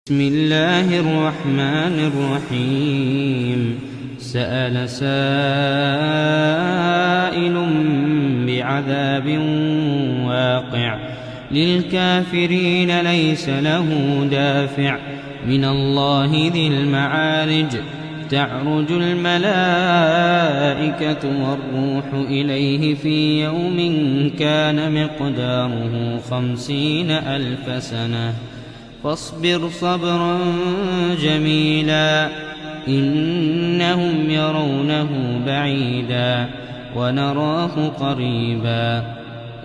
بسم الله الرحمن الرحيم. سأل سائل بعذاب واقع للكافرين ليس له دافع من الله ذي المعارج. تعرج الملائكة والروح إليه في يوم كان مقداره 50,000 سنة فاصبر صبرا جميلا إنهم يرونه بعيدا ونراه قريبا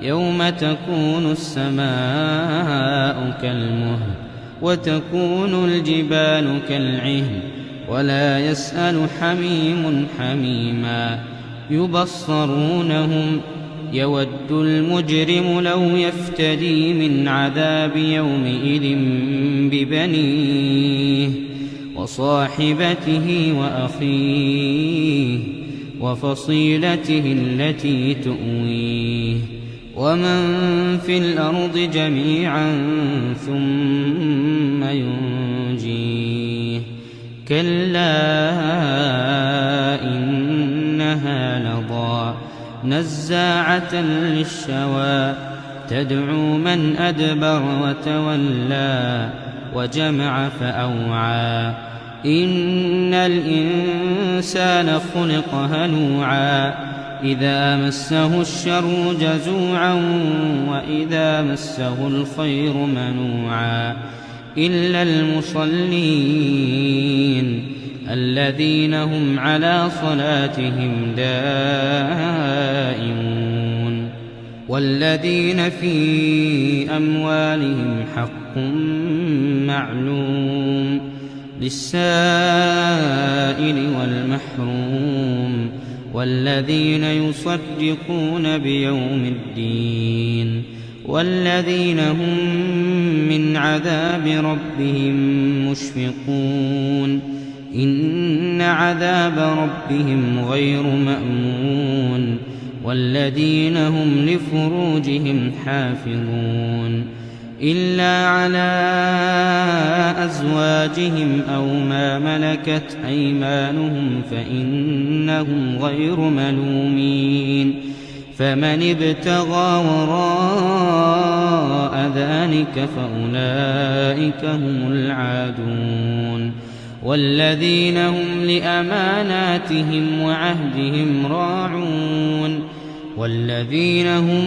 يوم تكون السماء كالمهل وتكون الجبال كالعهن ولا يسأل حميم حميما يبصرونهم يود المجرم لو يفتدي من عذاب يومئذ ببنيه وصاحبته وأخيه وفصيلته التي تؤويه ومن في الأرض جميعا ثم ينجيه كلا إنها لظى نزاعة للشوى تدعو من أدبر وتولى وجمع فأوعى إن الإنسان خلق هلوعا إذا مسه الشر جزوعا وإذا مسه الخير منوعا إلا المصلين الذين هم على صلاتهم دائمون والذين في أموالهم حق معلوم للسائل والمحروم والذين يصدقون بيوم الدين والذين هم من عذاب ربهم مشفقون إن عذاب ربهم غير مأمون والذين هم لفروجهم حافظون إلا على أزواجهم أو ما ملكت أيمانهم فإنهم غير ملومين فمن ابتغى وراء ذلك فأولئك هم العادون والذين هم لأماناتهم وعهدهم راعون والذين هم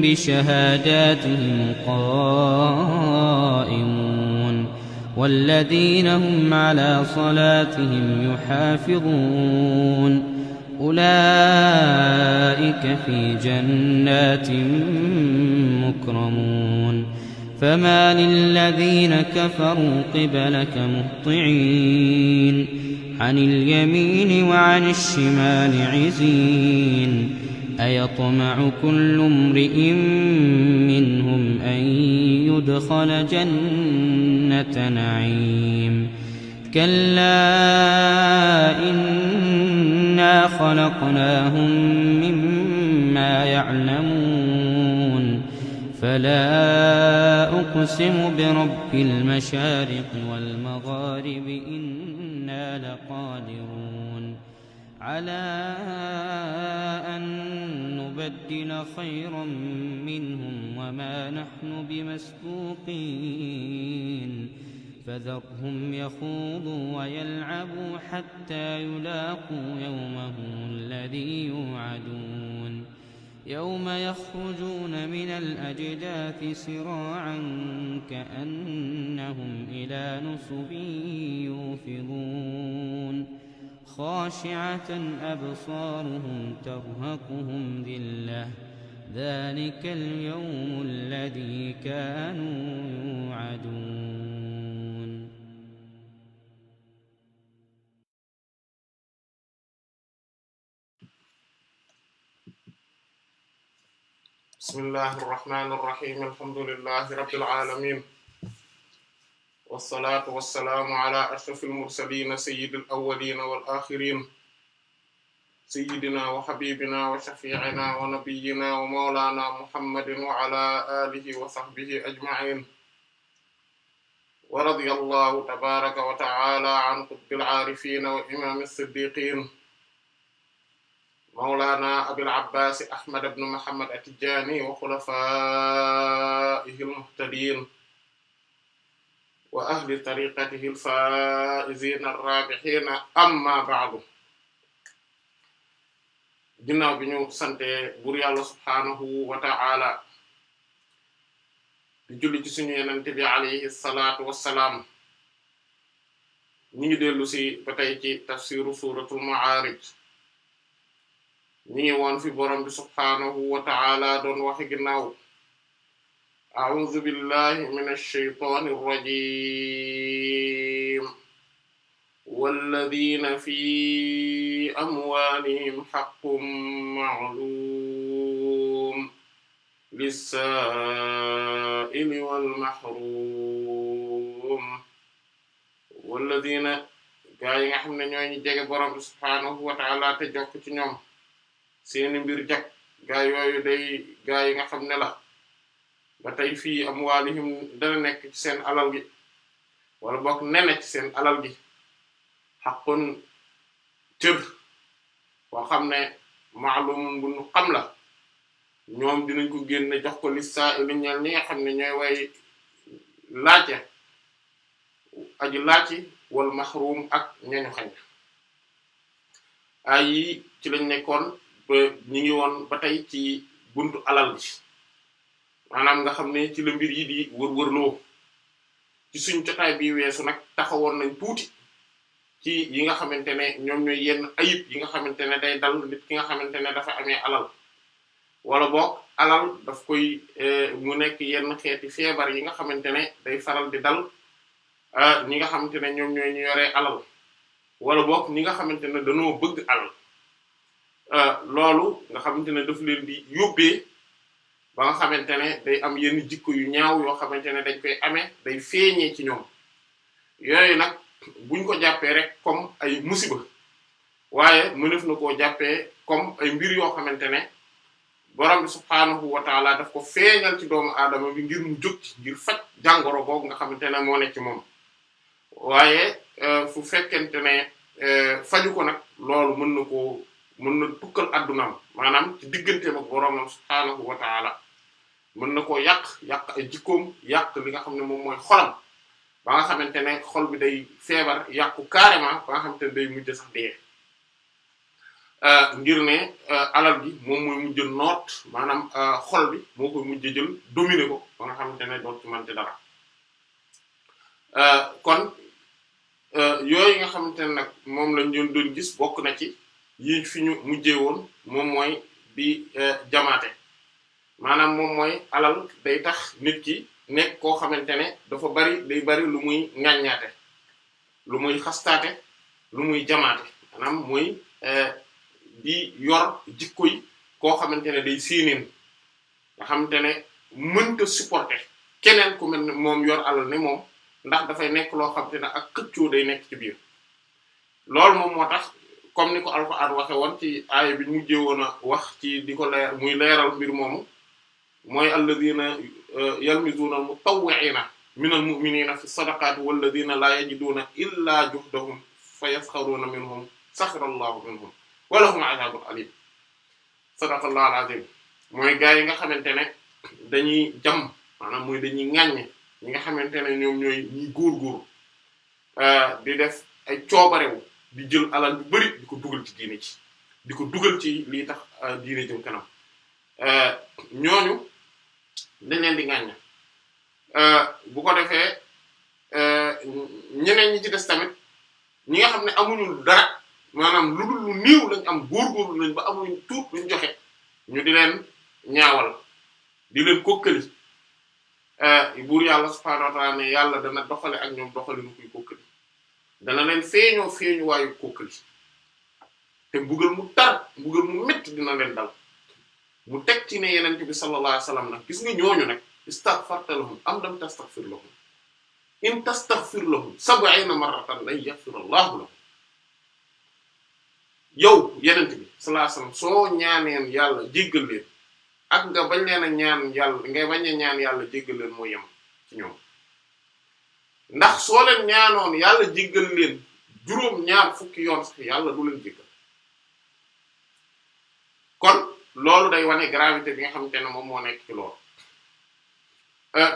بشهاداتهم قائمون والذين هم على صلاتهم يحافظون أولئك في جنات مكرمون فما للذين كفروا قبلك مهطعين عن اليمين وعن الشمال عزين أيطمع كل امرئ منهم أن يدخل جنة نعيم كلا إنا خلقناهم مما يعلمون فلا أقسم برب المشارق والمغارب إنا لقادرون على أن نبدل خيرا منهم وما نحن بمسبوقين فذرهم يخوضوا ويلعبوا حتى يلاقوا يومهم الذي يوعدون يوم يخرجون من الأجداث سراعا كأنهم إلى نصب يوفضون خاشعة أبصارهم ترهقهم ذلة ذلك اليوم الذي كانوا يوعدون. بسم الله الرحمن الرحيم الحمد لله رب العالمين والصلاة والسلام على أشرف المرسلين سيد الأولين والآخرين سيدنا وحبيبنا وشفيعنا ونبينا ومولانا محمد وعلى آله وصحبه أجمعين wa radiyallahu tabaraka wa ta'ala an qutbil aarifin wa imam as-siddiqin mawlana abil abbas ahmad ibn muhammad at-tijani wa khulafaihi al-muhtadin wa ahli tariqatihi al-faa'izin ar-raabihin amma ba'du. ginnaaw bi ñu sante buur yàlla subhaanahu wa ta'ala di julli ci suñu yenente bi alayhi salaatu wassalaam, ñu ngi dellu si ba tey ci tafsiru suratul ma'aarij. ñu ngi woon fi borom bi subhaanahu wa ta'ala doon waxe ginnaaw a'uuzu billahi minash shaytaanir rajiim walladhiina fi amwaalihim haqqun ma'luum lis-saa'ili wal mahruum. walladhiina gaa yi nga xam ne ñooy ñi jege borom bi subhaanahu wa ta'ala te jokk ci ñoom seeni mbir jag gaa yooyu day gaa yi nga xam ne la ba tey fii amwaalihim dana nekk ci seen alal gi wala bokk nene ci seen alal gi haqqun cër boo xam ne ma'lum bu ñu xam la, ñoom dinañ ko génne jox ko lis-saa'ili ñeel ñi nga xam ne ñooy way laajte aji laaci wal mahrum ak ñañu xañ. ay yi ci lañ nekkoon ba ñi ngi woon ba tey ci buntu alal bi, maanaam nga xam ne ci la mbir yi di wër-wërloo. ci suñ jotaay bi weesu nag taxawoon nañ tuuti ci yi nga xamante ne ñoom ñooy yenn ayib yi nga xamante ne day dal nit ki nga xamante ne dafa amee alal, wala boog alal daf koy mu nekk yenn xeeti feebar yi nga xamante ne day faral di dal ñi nga xamante ne ñoom ñooy ñu yoree alal, wala boog ñi nga xamante ne dañoo bëgg alal. loolu nga xamante ne daf leen di yóbbee ba nga xamante ne day am yenn jikko yu ñaaw yoo xamante ne dañ koy amee day feeñee ci ñoom. yooyu nag buñ ko jàppee rek comme ay musiba, waaye mënef na koo jàppee comme ay mbir yoo xamante ne borom bi subhaanahu wa taala daf ko feeñal ci doomu aadama bi ngir mu jóg ci ngir faj jàngoro boobu nga xamante ne moo nekk ci moom. waaye fu fekkente ne faju ko nag loolu mën na tukkal addunaam, maanaam ci digganteem ak boroomam subhaanahu wa ta'ala mën na koo yàq ay jikkoom, yàq li nga xam ne moom mooy xolam, ba nga xamante ne xol bi day feebar yàqu carrément ba nga xamante ne day mujj sax dee. ngir ne alal gi moom mooy mujj noot, maanaam xol bi moo koy mujj jël dominer ko ba nga xamante ne dootu ci mante dara. kon yooyu nga xamante ne nag moom lañ doon gis bokk na ci yi fi ñu mujjee woon moom mooy bi jamaate, maanaam moom mooy alal day tax nit ki nekk koo xamante ne day bari lu muy ŋaññaate, lu muy xastaate, lu muy jamaate, maanaam muy di yor jikko yi koo xamante ne day séeneen, nga xamante ne mënta supporter keneen ku mel ne moom yor alal ne moom, ndax dafay nekk loo xamante ne ak xëccoo day nekk ci biir. loolu moom moo tax comme ni ko Alxuraan waxe woon ci aaya bi ñu mujjee woon a wax ci di ko leer muy leeral mbir moomu, mooy alladhina yalmizuna al-mutawwi'ina minal mu'minina fi sadaqati walladhina la yajiduna illa juhdahum fayaskharuna minhum sakhira Allahu minhum wa lahum 'adhabun alim. sadaqallahu al-azim. mooy gaa yi nga xamante ne dañuy jam, maanaam mooy dañuy ŋaññe ñi nga xamante ne ñoom ñooy ñiy góor di def ay coobarewu di jël alal bu bari di ko dugal ci diine ci di ko dugal ci lii tax diine jëm kanam. ñooñu dañ leen di ŋaññe. bu ko defee ñeneen ñi ci des tamit ñi nga xam ne amuñu dara, maanaam lu dul lu néew lañ am, góorgóorlu lañ ba amuñu tuut luñ joxe, ñu di leen ñaawal, di leen kokkali. buur yàlla subhaanahu wa ta'aala ne yàlla dana doxale ak ñoom doxale nu koy kokkali, dana leen feeñu waayu kokkali, te mbugal mu métti dina leen dal. mu teg ci ne yenent bi sallallahu alayhi wasallam nag gis nga ñooñu nag istaghfarta lahum am lam tastaghfir lahum in tastaghfir lahum 70 marratan lan yaghfir Allahu lahum. yow yenent bi sallallahu alayhi wasallam soo ñaaneen yàlla jéggal leen ak nga bañ leen a ñaan yàlla nga bañ a ñaan yàlla jéggal leen moo yem ci ñoom. ndax soo leen ñaanoon yàlla jéggal leen juróom-ñaar fukki yoon sax yàlla du leen jéggal kon loolu day wane gravité bi nga xamante ne moom moo nekk ci loolu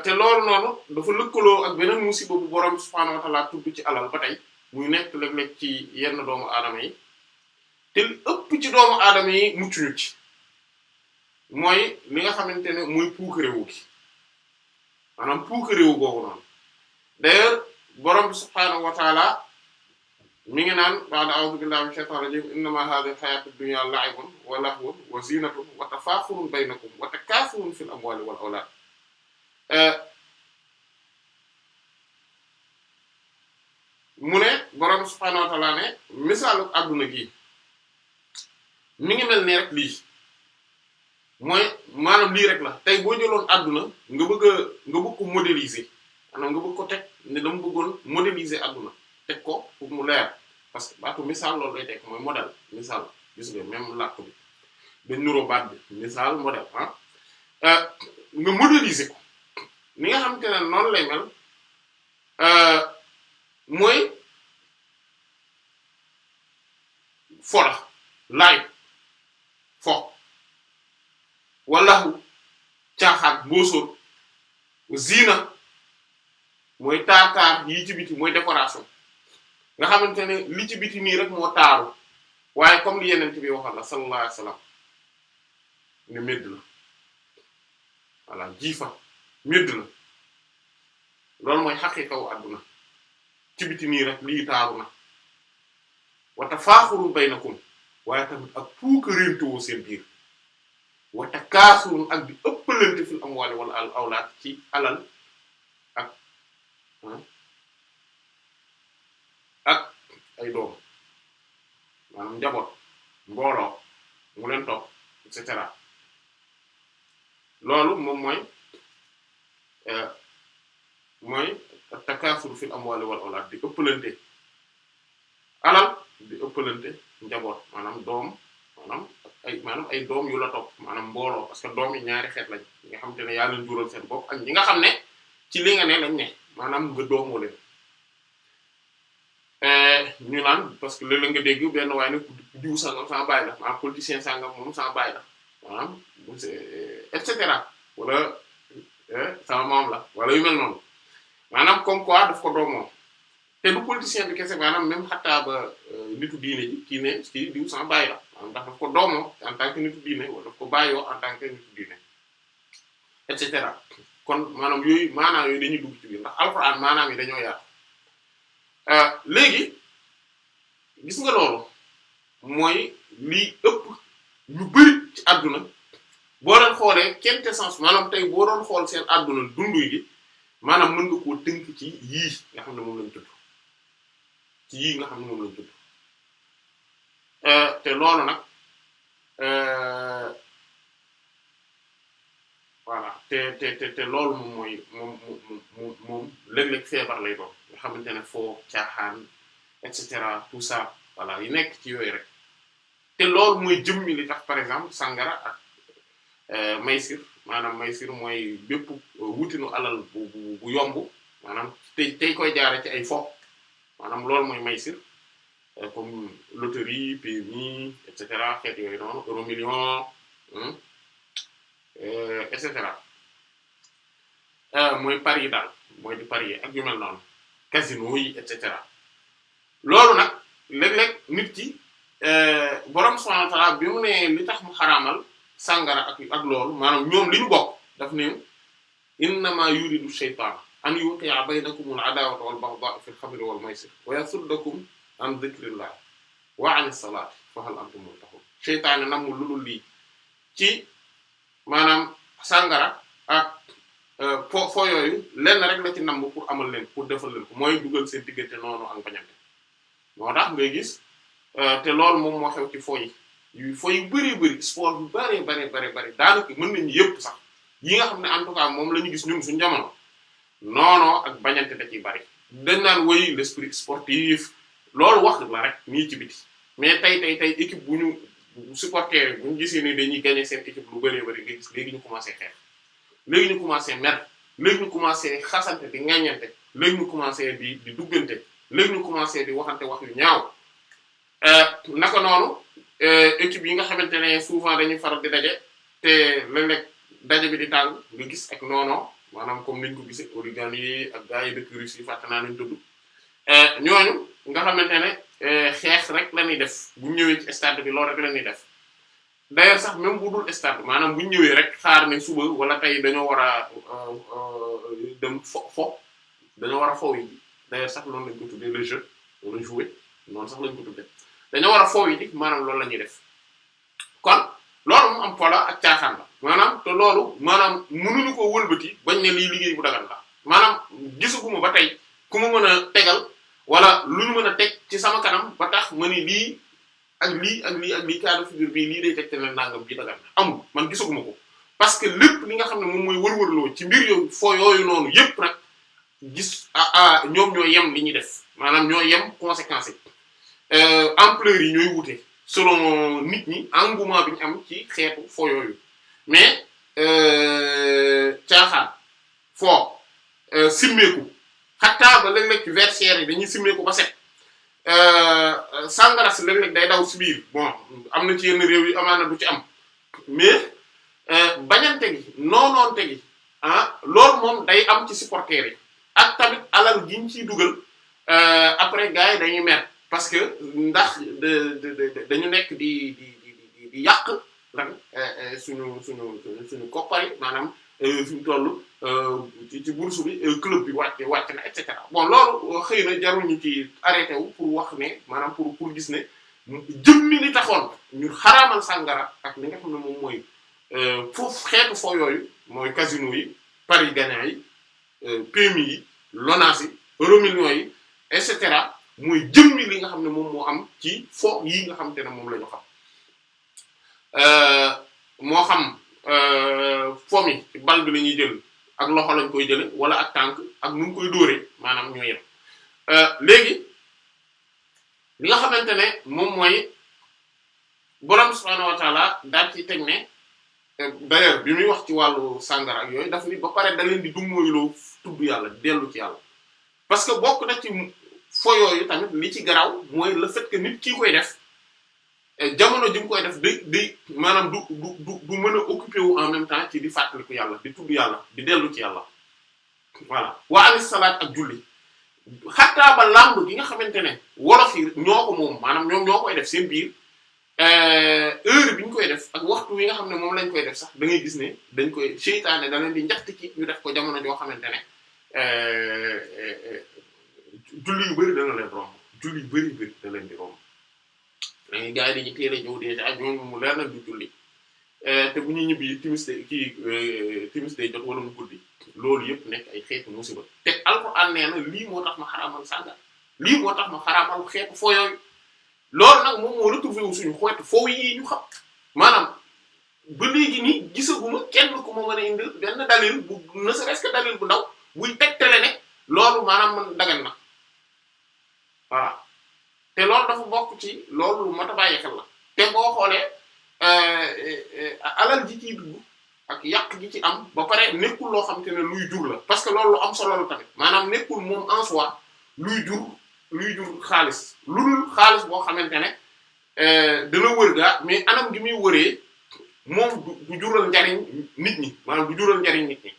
te loolu noonu dafa lëkkaloo ak beneen musiba bu borom subhaanahu wa ta'ala tudd ci alal ba tey muy nekk léeg-léeg ci yenn doomu aadama yi te li ëpp ci doomu aadama yi muccuñu ci mooy li nga xamante ne muy puukarewu gi maanaam puukarewu googu noonu d'ailleurs borom subhaanahu wa ta'ala mi ngi naan ba'da a'uuzu billahi minash shaytaanir rajiim innamaa haadhihi al-hayaatu ad-dunyaa la'ibun wa lahwun wa ziinatun wa tafaakhurun baynakum wa takaathurun fil amwaali wal awlaad mu ne borom subhaanahu wa ta'ala ne misaalu adduna gi mi ngi mel ni rek lii mooy maanaam lii rek la tey boo jëloon adduna nga bëgg ko modéliser maanaam nga bëgg ko teg ne dama bëggoon modéliser adduna teg ko pour mu leer parce que baatu misaal loolu lay teg mooy modèle misaal gis nga même làkk bi dañ nuroo baat bi misaal modèle nga modéliser ko ni nga xamante ne noonu lay mel mooy fo la laay fo wallahu caaxaan mbóosóor zina mooy taar yi ci biti mooy décoration nga xamante ne li ci biti nii rek moo taaru waaye comme li yeneen bi waxal la sallallahu alayhi wasallam ne medd la voilà jiifa medd la loolu mooy xaqiiqawu àdduna ci biti nii rek lii taaru na wa tafaaxurun baynakum waaye tamit ak puukarantewoo seen biir wa takaasurun ak di ëppalante fil amwaali wal awlaad ci alal ak ay doom maanaam njaboot mbooloo mu leen topp et cetera loolu moom mooy takaasur fil amwaali wal awlaad di ëppalante alal di ëppalante njaboot maanaam doom maanaam ay doom yu la topp maanaam mbooloo parce que doom yi ñaari xeet lañ ñi nga xamante ne yaa leen jural seen bopp ak ñi nga xam ne ci li nga ne lañ ne maanaam nga doomoo leen ñu naan parce que léeg-léeg nga dégg benn waaye ne diw sangam sama baay la maanaam politicien sangam moom sama baay la maanaam et cetera wala sama maam la wala yu mel noonu maanaam comme quoi daf ko doomoo te du politicien bi kese maanaam même xattaa ba nitu diine ji kii ne kii diw sama baay la maanaam ndax daf ko doomoo en tant que nitu diine wala daf ko bàyyoo en tant que nitu diine et cetera kon maanaam yooyu maanaam yooyu dañuy dugg ci biir ndax alxuraan maanaam yi dañoo yaatu léegi gis nga loolu mooy lii ëpp ñu bari ci àdduna boo doon xoolee quintessence maanaam tey boo doon xool seen àdduna dundu gi maanaam mën nga koo tënk ci yii nga xam ne moom lañ tudd ci yii nga xam ne moom lañ tudd te loolu nag voilà te loolu moom mooy moom léeg-léeg feebar lay doon nga xamante ne foo caaxaan et cetera tout ça voilà yi nekk ci yooyu rek te loolu mooy jëmmi li tax par exemple sangara ak maysir maanaam maysir mooy bépp wutinu alal bu yomb maanaam tey koy jaare ci ay fo maanaam loolu mooy maysir comme loterie PMI et cetera xeet yooyu noonu euro million et cetera mooy pari daal mooy di parier ak yu mel noonu casino yi et cetera loolu nag léeg-léeg nit ki borom subhanahu wa ta'ala bi mu ne li tax mu xaraamal sàngara ak loolu maanaam ñoom li ñu bokk daf ne innama yuridu shaytan an yuqi'a baynakumul adawata wal baghdha'a fil khamri wal maysir wa yasuddakum an dhikrillah wa 'anis salati fa hal antum muntahun seytaane namul lu dul lii ci maanaam sàngara ak fo yooyu lenn rek la ci namb pour amal leen pour defal leen ko mooy dugal seen diggante noonu ak bañante moo tax ngay gis te loolu moom moo xew ci fo yi bëri sport yu bëri daanaka mën nañu yëpp sax yi nga xam ne en tout cas moom la ñu gis ñun suñu jamono noonoo ak bañante da ciy bëri dañ naan woy l'esprit sportif loolu wax la rek nii ci biti mais tey équipe bu ñu supporter bu ñu gisee ni dañuy gagner seen équipe lu bëree bëri nga gis léegi ñu commencé xeex léegi ñu commencé mer léegi ñu commencé xasante di ŋaññante léegi ñu commencé di duggante léegi ñu commencé di waxante wax yu ñaaw naka noonu équipe yi nga xamante ne souvent dañuy faral di daje te léeg-léeg daje bi di tàng nga gis ak noono maanaam comme niñ ko gisee origami yi ak gars yi dëkk Russie yi fàtte naa nañ tudd ñooñu nga xamante ne xeex rek la ñuy def bu ñëwee ci stade bi loolu rek la ñuy def d'ailleurs sax même bu dul stade maanaam bu ñëwee rek xaar ne suba wala tey dañoo war a dem dañoo war a fo yi d'ailleurs sax loolu lañ ko tuddee le jeu wala jouer noonu sax lañ ko tuddee dañoo war a fo yi maanaam loolu la ñuy def kon loolu mu am pola ak caaxaan la maanaam te loolu maanaam mënuñu ko wëlbati bañ ne lii liggéey bu dagal la maanaam gisuguma ba tey ku ma mën a tegal wala lu ñu mën a teg ci sama kanam ba tax ma ni lii ak lii ak lii ak lii cas de figure bii lii day teg te ne nangam bii dagal na amul man gisuguma ko parce que lépp li nga xam ne moom mooy wër-wërloo ci mbir yooyu foo yooyu noonu yépp nag gis ñoom ñoo yem li ñuy def maanaam ñoo yem conséquences yi ampleur yi ñooy wute selon nit ñi engouement bi ñu am ci xeetu foo yooyu mais caaxaan foo simmeeku xattaa ba léeg-léeg ci versaires yi dañuy simmeeku ba set sangara si léeg-léeg day daw si biir bon am na ci yenn réew yi amaana du ci am mais bañante gi noonoonte gi loolu moom day am ci supporters yi ak tamit alal gi ñu ciy dugal après gars yi dañuy mer parce que ndax dañu nekk di yàq lan suñu koppar yi maanaam fi mu toll ci bourse bi club bi wàcc na et cetera bon loolu xëy na jarul ñu ci arrêté wu pour wax ne maanaam pour gis ne jëmmi li taxoon ñu xaraamal sàngara ak li nga xam ne moom mooy foofu xeetu foo yooyu mooy casino yi paris gagnant yi PMI yi LONASE yi Euromillions yi et cetera mooy jëmmi li nga xam ne moom moo am ci fo yi nga xam te ne moom la ñu xam moo xam fo mi ci bal bi la ñuy jël ak loxo lañ koy jële wala ak tànk ak nu ngi koy dóoree maanaam ñoo yem léegi li nga xamante ne moom mooy borom subhaanahu wa ta'ala daal ci teg ne d'ailleurs bi muy wax ci wàllu sàngara ak yooyu daf ni ba pare da leen di dummóoyuloo tudd yàlla dellu ci yàlla parce que bokk na ci fo yooyu tamit li ci garaw mooy le fait que nit kii koy def jamono ji mu koy def day maanaam du mën a occuper wu en même temps ci di fàttaliku yàlla di tudd yàlla di dellu ci yàlla voilà wa anis salaat ak julli xattaa ba lamb gi nga xamante ne wolof yi ñoo ko moom maanaam ñoom ñoo koy def seen biir heure bi ñu koy def ak waxtu wi nga xam ne moom lañ koy def sax da ngay gis ne dañ koy seytaane da leen di njaxti ci ñu def ko jamono joo xamante ne julli yu bari dana leen romb julli yu bari da leen di romb dangay gars yi dañuy teel a ñëw déjà ak ñoom mu leer na du julli te bu ñuy ñibbi timis day jot wala mu guddi loolu yëpp nekk ay xeetu musiba te alxuraan nee na lii moo tax ma xaraamal sànga lii moo tax ma xaraamal xeetu foo yooyu loolu nag moom moo retrouvé wu suñu xeetu foo yi ñu xam maanaam ba léegi nii gisaguma kenn ku ma mën a indil benn dalil bu ne serait-ce que dalil bu ndaw buy tegtale ne loolu maanaam man dagan na voilà te loolu dafa bokk ci loolu lu mat a bàyyi xel la te boo xoolee alal ji ciy dugg ak yàq gi ci am ba pare nekkul loo xam te ne luy jur la parce que loolu lu am solo la tamit maanaam nekkul moom en soi luy jur xaalis lu dul xaalis boo xamante ne dana wër gaa mais anam gi muy wëree moom du jural njariñ nit ñi maanaam du jural njariñ nit ñi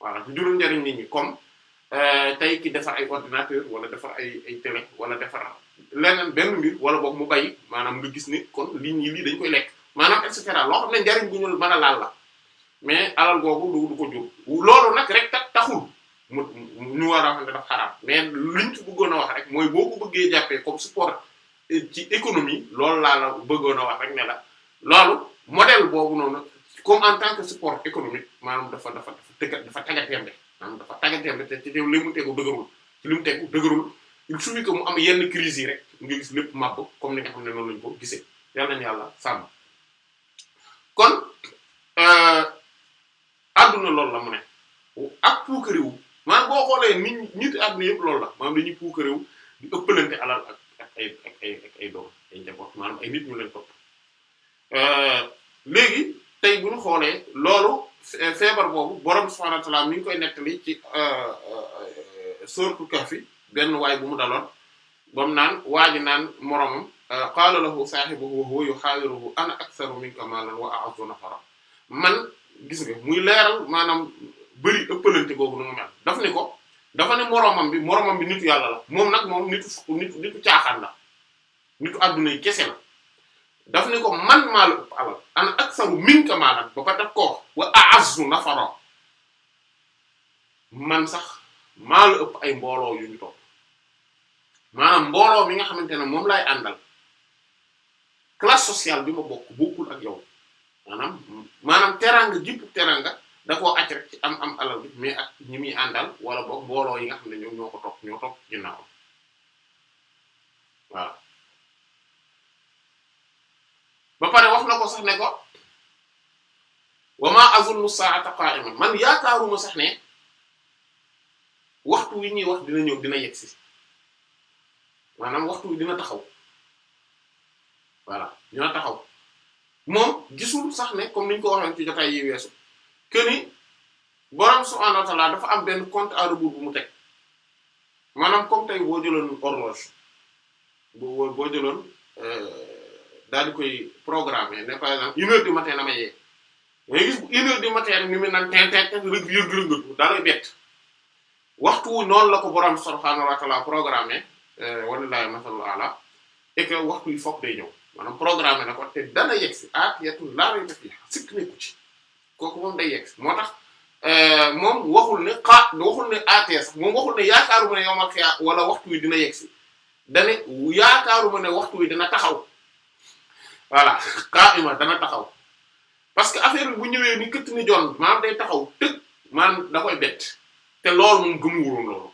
voilà du jural njariñ nit ñi comme tey ki defar ay ordinateur wala defar ay télé wala defar leneen benn mbir wala boog mu bay maanaam nga gis ni kon lii dañ koy lekk maanaam et cetera loo xam ne njariñ bu ñu mën a laal la mais alal googu du ko jur loolu nag rek taxul ñu war a wax ne dafa xaraam mais liñ ci bëggoon a wax rek mooy boo ko bëggee jàppee comme support ci économie loolu laa la bëggoon a wax rek ne la loolu modèle boobu noonu comme en tant que support économique maanaam dafa tagatembe maanaam dafa tagatembe te ci li mu tegu dëgërul ci li mu tegu dëgërul il suffit que mu am yenn crise yi rek nga gis lépp màbb comme ni nga xam ne noonu lañu ko gisee yàlla nañu yàlla sàmm kon adduna loolu la mu ne ak puukarewu maanaam boo xoolee nit adduna yëpp loolu la maanaam dañuy puukarewu di ëppalante alal ak ay doom ay njaboot maanaam ay nit ñu leen topp léegi tey bu ñu xoolee loolu feebar boobu borom subhaanahu wa ta'aala mi ngi koy nettali ci suuratul Kahfi benn waay bu mu daloon ba mu naan waa ji naan moromam qaala lahu saahibuhu wa huwa yuhaawiruhu ana aktharu minka maalan wa a'azzu nafara man gis nga muy leeral maanaam bëri ëppalante googu nu mu mel dafa ne moromam bi nitu yàlla la moom nag moom nitu caaxaan la nitu adduna yi kese la daf ne ko man maa la ëpp alal ana aktharu minka maalan ba daf ko wa a'azzu nafara man sax maa la ëpp ay mbooloo yu ñu topp maanaam mbooloo mi nga xamante ne moom laay àndal classe sociale bi ma bokkul ak yow maanaam teranga jipp teranga da koo acc rek ci am alal bi mais ak ñi muy àndal wala boog mbooloo yi nga xam ne ñoom ñoo topp ginnaaw waaw ba pare wax na ko sax ne ko wa ma azunnu sa'ata qa'iman man yaakaaruma sax ne waxtu wi ñuy wax dina ñëw dina yegsi maanaam waxtu wi dina taxaw voilà dina taxaw moom gisul sax ne comme niñ ko waxee ci jotaay yi weesu que ni borom subhaanahu wa ta'aala dafa am benn compte à rebours bu mu teg maanaam comme tey boo jëloon horloge boo jëloon daal di koy programmer ne par exemple 1 heure du matin na ma yee mais gis bu 1 heure du matin ni mu naan tin rek yëg-yëngatu daa lay bett waxtu wu noonu la ko borom subhaanahu wa ta'aala programmer wallaahi masalul ala et que waxtu yi foog day ñëw maanaam programme na ko te dana yegsi aatiyatun laa rayba fiihaa sikk nekku ci kooku moom day yegsi moo tax moom waxul ne aatiya sax moom waxul ne yaakaaruma ne yawmal qiyaama wala waxtu wi dina yegsi dane yaakaaruma ne waxtu wi dina taxaw voilà qaa'ima dana taxaw parce que affaire bi bu ñëwee ni këtt ni jon maanaam day taxaw tëg maanaam da koy bett te loolu moom gëmuwuloon loolu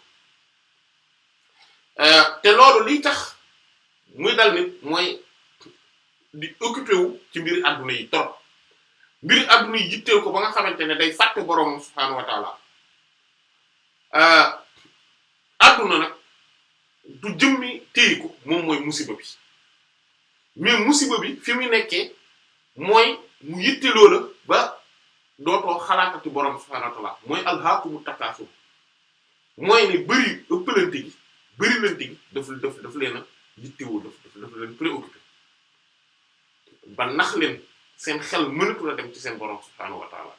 te loolu liy tax muy dal nit mooy di occupé wu ci mbiri adduna yi trop mbiri adduna yi yitteel ko ba nga xamante ne day fàtte boroom subhaanahu wa ta'ala adduna nag du jëmmi téye ko moom mooy musiba bi mais musiba bi fi mu nekkee mooy mu yitteloo la ba dootoo xalaatati boroom subhaanahu wa ta'ala mooy alhaakumu takaasur mooy ne ëppalante gi bërilante gi daf leen a yittewoo daf leen préoccupé ba nax leen seen xel mënatu la dem ci seen borom subhaanahu wa ta'ala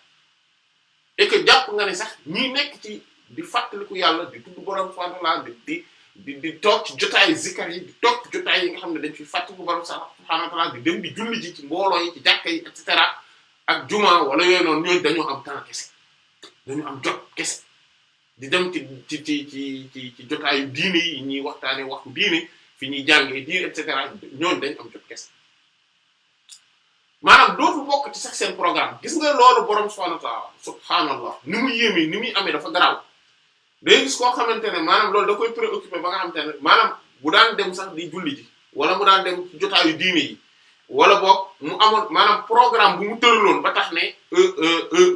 et que jàpp nga ne sax ñi nekk ci di fàttaliku yàlla di tudd borom subhaanahu wa ta'ala di toog ci jotaayu zikar yi di toog ci jotaay yi nga xam ne dañ fi fàttaliku borom subhaanahu wa ta'ala di dem di julli ji ci mbooloo yi ci jàkka yi et cetera ak juma wala yooyu noonu ñooñu dañoo am temps kese dañu am jot kese di dem ci jotaayu diine yi ñuy waxtaanee waxu diine fi ñuy jàngee diine et cetera ñooñu dañ am jot kese. maanaam dootul bokk ci sax seen programme gis nga loolu borom subhaanahu wa ta'ala subhaanallah ni mu yéemee ni muy amee dafa garaaw day gis koo xamante ne maanaam loolu da koy préoccupé ba nga xamante ne maanaam bu daan dem sax di julli ji wala mu daan dem ci jotaayu diine yi wala boog mu amoon maanaam programme bu mu tëraloon ba tax ne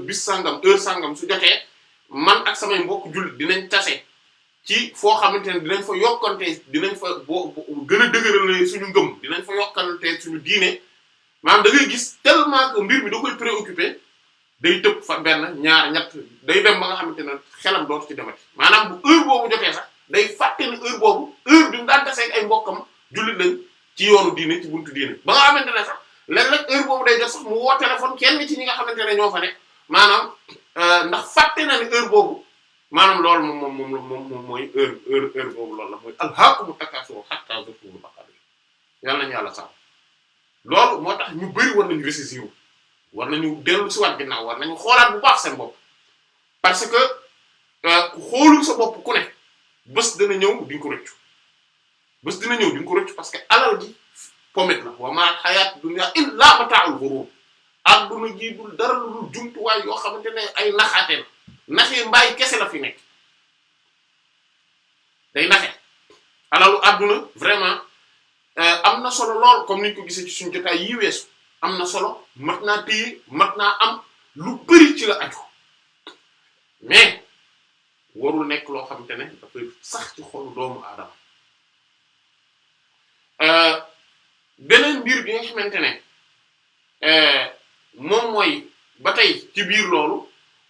bis sangam heure sangam su jotee man ak samay mbokk jullit dinañ tase ci foo xamante ne dinañ fa yokkante dinañ fa gën a dëgëral suñu ngëm dinañ fa yokkante suñu diine. maanaam da ngay gis tellement que mbir mi da koy préoccupé day tëb fa benn ñaar ñett day dem ba nga xamante ne xelam dootu ci demati maanaam bu heure boobu jotee sax day fàtte ni heure boobu heure bi mu daan tasee ay mbokkam jullit lañ ci yoonu diine ci buntu diine ba nga xamante ne sax léeg-léeg heure boobu day jot sax mu woo téléphone kenn ci ñi nga xamante ne ñoo fa ne maanaam ndax fàtte na ni heure boobu maanaam loolu moom mooy heure boobu loolu la mooy alhaakumu takaasur hattaa zurtumul maqaabir yàlla nañu yàlla sax. loolu moo tax ñu bari war nañu ressaisir war nañu dellu ci waat ginnaaw war nañu xoolaat bu baax seen bopp parce que ku xoolul sa bopp ku ne bés dina ñëw di nga ko rëccu bés dina ñëw di nga ko rëccu parce que alal ji pomet la wa maa hayaatu dunya illaa mataa'ul ghuruur adduna ji dul dara lu dul jumtuwaay yoo xamante ne ay naxaate la naxee mbaay kese la fi nekk day naxe alalu adduna vraiment am na solo lool comme niñ ko gisee ci suñu jotaay yi weesu am na solo mat naa téye mat naa am lu bari ci la aju mais warul nekk loo xamante ne dafay sax ci xolu doomu aadama beneen mbir bi nga xamante ne moom mooy ba tey ci biir loolu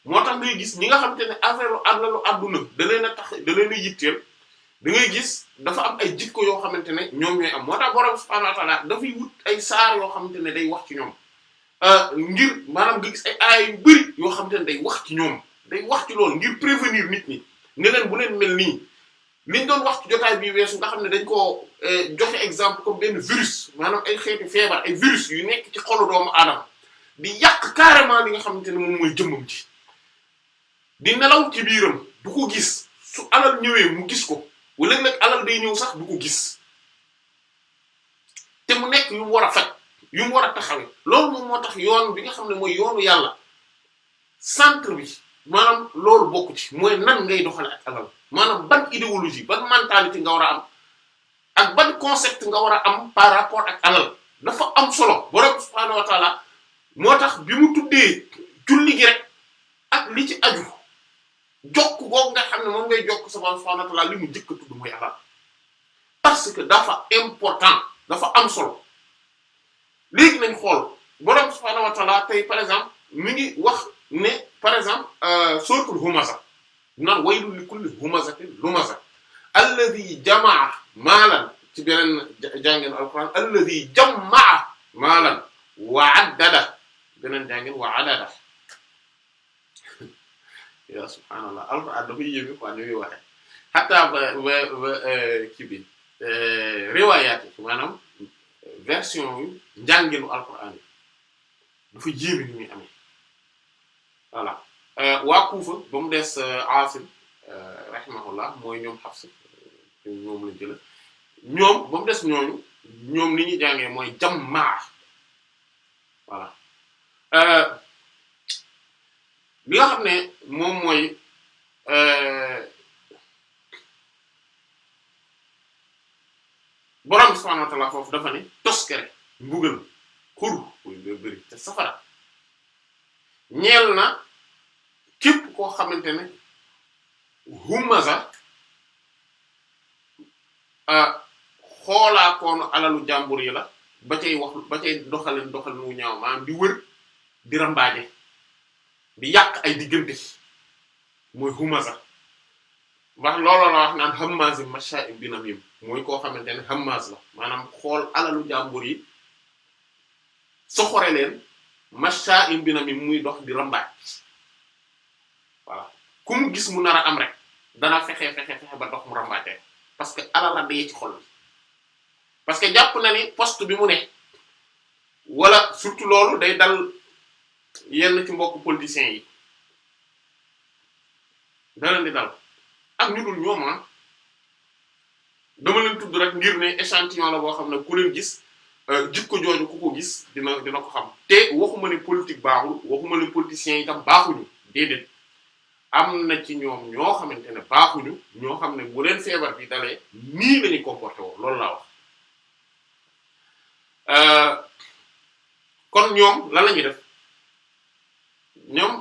moo tax ngay gis ñi nga xamante ne affaire alalu adduna da leen a tax da leen a yitteel da ngay gis dafa am ay jikko yoo xamante ne ñoom ñooy am moo tax borom subhaanahu wa ta'aala dafay wut ay saar yoo xamante ne day wax ci ñoom ngir maanaam nga gis ay aaya yu bari yoo xamante ne day wax ci ñoom day wax ci loolu ngir prévenir nit ñi ne leen bu leen mel nii liñ doon wax ci jotaay bii weesu nga xam ne dañ koo joxe exemple comme benn virus maanaam ay xeeti feebar ay virus yu nekk ci xolu doomu aadama di yàq carrément li nga xamante ne moom mooy jëmmam ci di nelaw ci biiram du ko gis su alal ñëwee mu gis ko wala nag alal day ñëw sax du ko gis te mu nekk yu mu war a faj yu mu war a taxawee loolu moom moo tax yoon bi nga xam ne mooy yoonu yàlla centre bi maanaam loolu bokku ci mooy nan ngay doxale ak alal maanaam ban idéologie ban mentalité nga war a am ak ban concept nga war a am par rapport ak alal dafa am solo borom subhaanahu wa ta'ala moo tax bi mu tuddee julli gi rek ak li ci aju jokk googu nga xam ne moom ngay jokk subhaanahu wa ta'ala li mu njëkk a tudd mooy alal parce que dafa important dafa am solo léegi nañ xool borom subhaanahu wa ta'ala tey par exemple mi ngi wax ne par exemple suratul humaza naan waylul li kulli humazatin lumaza alladhi jamaa maalan ci beneen jàngeen alquran alladhi jamaa maalan wa addada beneen jàngeen wa adada ya subhaanallah alquran dafa yéeme quoi ni muy waxe hatta ba ci bi riwaayaat yi maanaam version yu njàngeenu alquran yi dafa yéeme ni muy amee voilà waa Kuufa ba mu des Aasim rahimahullah mooy ñoom Hafs ñoom lañ jëla ñoom ba mu des ñooñu ñoom ni ñuy jàngee mooy jammaa voilà li nga xam ne moom mooy borom subhaanahu wa ta'aala foofu dafa ne toskere mbugal xur buy bëri te safara ñeel na képp koo xamante ne humaza xoolaa koonu alalu jàmbur yi la ba cay wax ba cay doxalin wu ñaaw maanaam di wër di rambaaje di yàq ay diggante mooy humaza wax looloo la wax naan hammazin masha'in binamim mooy koo xamante ne hammaz la maanaam xool alalu jàmbur yi soxore leen masha'in binamim muy dox di rambaaj voilà ku mu gis mu nar a am rek dana fexe ba dox mu rambaajee parce que alal la dee ci xol bi parce que jàpp na ni poste bi mu ne wala surtout loolu day dal yenn ci mbokk politiciens yi da leen di dal ak ñu dul ñoom dama leen tudd rek ngir ne échantillon la boo xam ne ku leen gis jikko jooju ku ko gis dina ko xam te waxuma ne politique baaxul waxuma ne politiciens yi tam baaxuñu déedéet am na ci ñoom ñoo xamante ne baaxuñu ñoo xam ne bu leen feebar bi dalee nii lañuy comporté woo loolu laa wax kon ñoom lan la ñuy def ñoom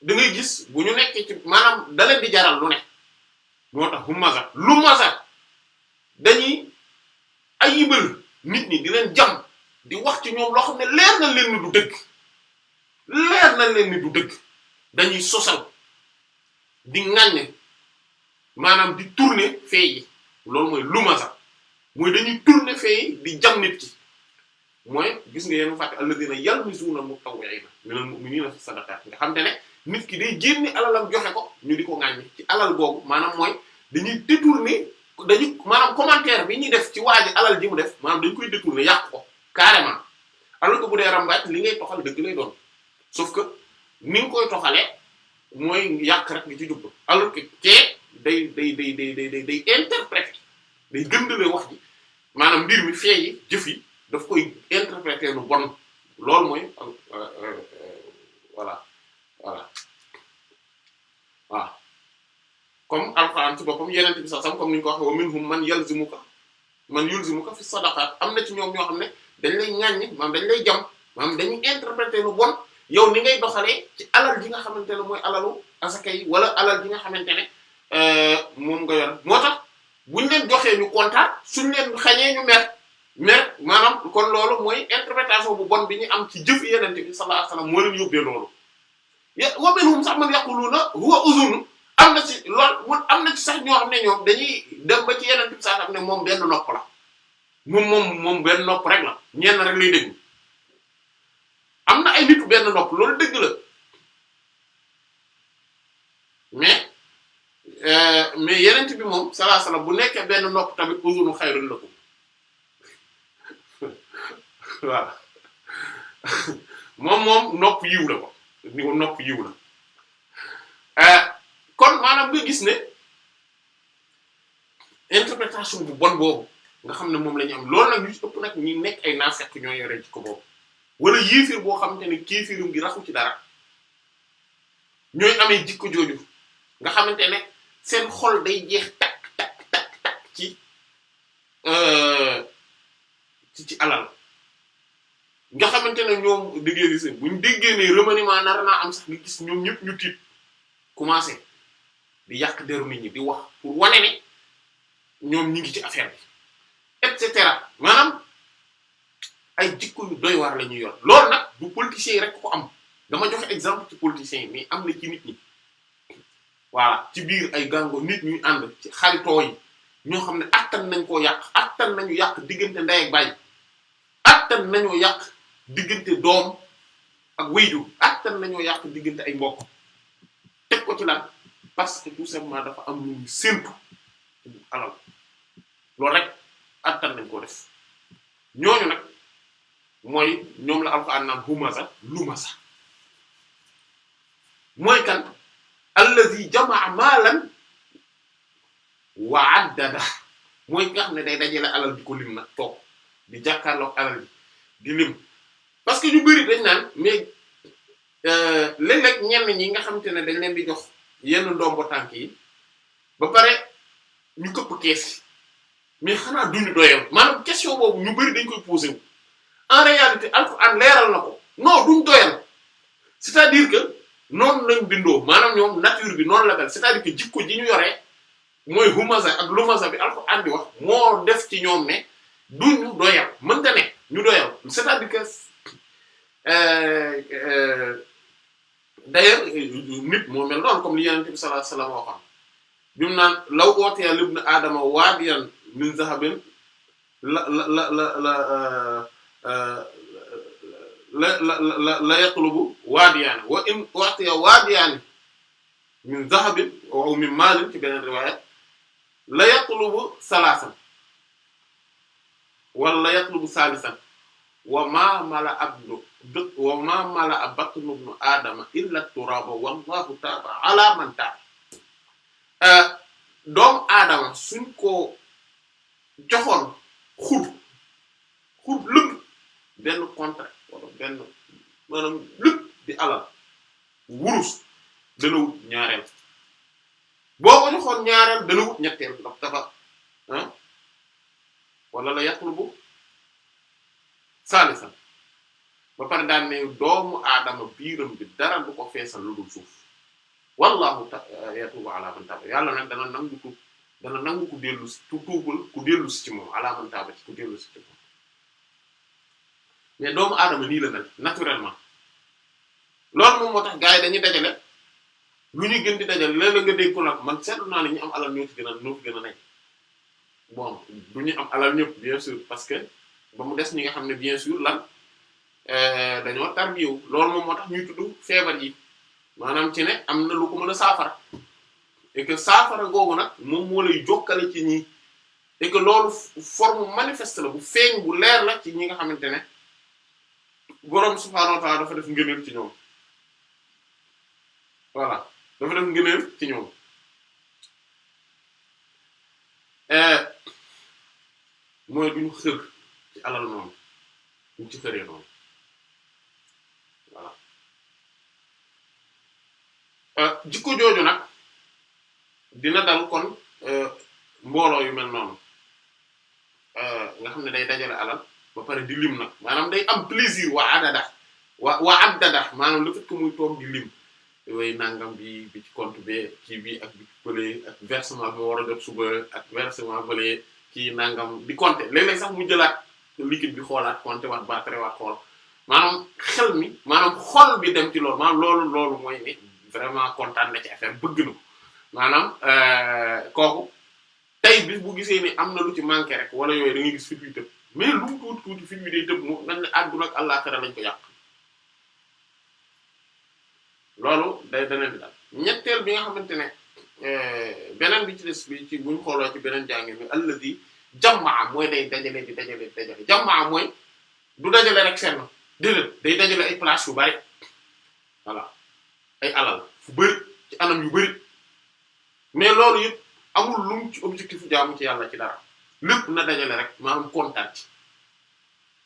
da ngay gis bu ñu nekkee ci maanaam da leen di jaral lu ne moo tax lu maza dañuy ayibal nit ñi di leen jam di wax ci ñoom loo xam ne leer na leen ni du dëgg leer na leen ni du dëgg dañuy sosal di ŋàññe maanaam di tourner fee yi loolu mooy lu maza mooy dañuy tourner fee yi di jam nit ki mooy gis nga yéen fàtte alladhina yalmizuna mutawwi'ina minal mu'minina fi sadaqat nga xam te ne nit ki day génne alalam joxe ko ñu di ko ŋàññi ci alal googu maanaam mooy dañuy détourner maanaam commentaire bi ñuy def ci waa ji alal ji mu def maanaam dañ koy détourner yàq ko carrément alors que bu dee rambaaj li ngay toxal dëgg lay doon sauf que ni nga koy toxalee mooy yàq rek nga ci jublu alors que kee day interpréter day gëndale wax ji maanaam mbir mi fee yi jëf yi daf koy interpréter lu bon loolu mooy voilà waaw comme alxuraan ci boppam yeneen bi sax comme ni ñu ko waxee wa minhum man yulzimuka fi sadaqat am na ci ñoom ñoo xam ne dañ lay ŋaññi maanaam dañ lay jam maanaam dañuy interpréter lu bon yow ni ngay doxalee ci alal ji nga xamante ne mooy alalu asaka yi wala alal ji nga xamante ne moom nga yor moo tax buñ leen joxee ñu kontaan suñ leen xañee ñu mer maanaam kon loolu mooy interprétation bu bon bi ñu am ci jëf yeneen bi sallallahu alayhi wasallam moo leen yóbbee loolu wa minhum sax man yaquluna huwa uzun am na ci lool am na ci sax ñoo xam ne ñoom dañuy dem ba ci yeneen bi sax am ne moom benn nopp la moom benn nopp rek la ñenn rek lay dégg am na ay nitu benn nopp loolu dëgg la mais yeneen bi moom sallallahu alayhi wasallam bu nekkee benn nopp tamit uzunu xayrun lakum waaw moom nopp yiw la ko ni ko nopp yiw la kon maanaam nga gis ne interprétation bu bon boobu nga xam ne moom la ñu am loolu nag ñu ci ëpp nag ñi nekk ay naafeq ñoo yore ci ko boobu wala yéefir boo xamante ne kéefirum gi raxu ci dara ñooy amee jikko jooju nga xamante ne seen xol day jeex takk ci alal nga xamante ne ñoom déggee gis buñ déggee ne remaniement nar naa am sax nga gis ñoom ñëpp ñu tiit commencé di yàq deru nit ñi di wax pour wane ne ñoom ñi ngi ci affaire bi et cetera maanaam ay jikko yu doy waar la ñuy yor loolu nag du politiciens yi rek ko am dama joxe exemple ci politiciens yi mais am na ci nit ñi voilà ci biir ay gàngo nit ñuy ànd ci xaritoo yi ñoo xam ne attan nañ koo yàq attan nañu yàq diggante ndey ak baay attan nañoo yàq diggante doom ak wayju attan nañoo yàq diggante ay mbokk teg ko ci lan parce que tout simplement dafa am lu ñu séntu alal loolu rek attan nañ koo def ñooñu nag mooy ñoom la Alxuraan naan humaza lumaza mooy kan allazi jamaa maalan wa addada mooy nga xam ne day dajale alal di ko lim nag toog di jàkkaarloog alal ji di lim parce que ñu bari dañ naan mais léeg-léeg ñenn ñi nga xamante ne dañ leen di jox yenn ndombo tànk yi ba pare ñu këpp kees yi mais xanaa duñu doyal maanaam question boobu ñu bari dañ koy poser wu en réalité Alxuraan leeral na ko non duñ doyal c'est-à-dire que noonu lañ bindoo maanaam ñoom nature bi noonu la mel c'est-à-dire que jikko ji ñu yoree mooy humaza ak lumaza bi Alxuraan di wax moo def ci ñoom ne duñu doyal mënta ne ñu doyal c'est-à-dire que d'ailleurs nit moo mel noonu comme li Yonent bi sallallahu alayhi wasallam waxoon bi mu naan law utiya libni aadama waadiyan min zahabin la yatlubu waadiyaani wa in utiya waadiyaani min zahabin aw min maalin ci beneen riwaaya la yatlubu salaasan wala yatlubu saalisan wa ma mala batnu ibnu aadama illa turaaba wallahu taaba ala man taaba doomu aadama suñ ko joxoon xut lëpp benn contrat wala benn maanaam lëpp di alal wurus dana wut ñaareel boo ko joxoon ñaareel dana wut ñetteel ndax dafa wala la yatlubu saalisan ba pare daan ne doomu aadama biiram bi dara du ko feesal lu dul suuf wallahu yatubu ala man taaba yàlla nag dana nangu ku dellu si tuubul ku dellu si ci moom ala man taaba ci ku dellu si ci moom mais doomu aadama nii la mel naturellement loolu moom moo tax gars yi dañuy dajale lu ñu gën di dajale léeg-léeg nga dégg ko nag man seetlu naa ne ñu am alal ñoo fi gën a nekk bon du ñu am alal ñëpp bien sûr parce que ba mu des ñi nga xam ne bien sûr lan dañoo tarbiyewu loolu moom moo tax ñuy tudd feebar yi maanaam ci ne am na lu ko mën a saafara et que saafara googu nag moom moo lay jokkale ci ñi et que loolu forme manifeste la bu feeñ bu leer la ci ñi nga xamante ne boroom subhaanahu wa ta'ala dafa def ngëneel ci ñoom voilà dafa def ngëneel ci ñoom mooy duñu xër ci alal noonu duñ ci xëree noonu voilà jikko jooju nag dina dal kon mbooloo yu mel noonu nga xam ne day dajale alal ba pare di lim nag maanaam day am plaisir waa adada waa abdada maanaam le fait que muy toog di lim way nangam bi ci compte bi kii bi ak bi pële ak versement bi ma war a jot suba ak versement bële kii nangam di compter léeg-léeg sax mu jëlaat liquide bi xoolaat compter waat battre waat xool maanaam xel mi maanaam xol bi dem ci loolu maanaam loolu mooy ne vraiment kontaan na ci affaire bëgg na ko maanaam kooku tey bis bu gisee ni am na lu ci manqué rek wala yooyu da ngay gis fit wi tëb mais lu mu tuuti fit wi day tëb mu mel ne àdduna ak àllaxira lañ ko yàq loolu dana di daal ñetteel bi nga xamante ne beneen bi ci des bi ci buñ xooloo ci beneen jàngi mi alladi jamaa mooy day dajale di dajale jamaa mooy du dajale rek fenn déedéet day dajale ay place yu bari voilà ay alal fu bari ci anam yu bari mais loolu yëpp amul lum ci objectif jaamu ci yàlla ci dara lépp na dajale rek maanaam kontaan ci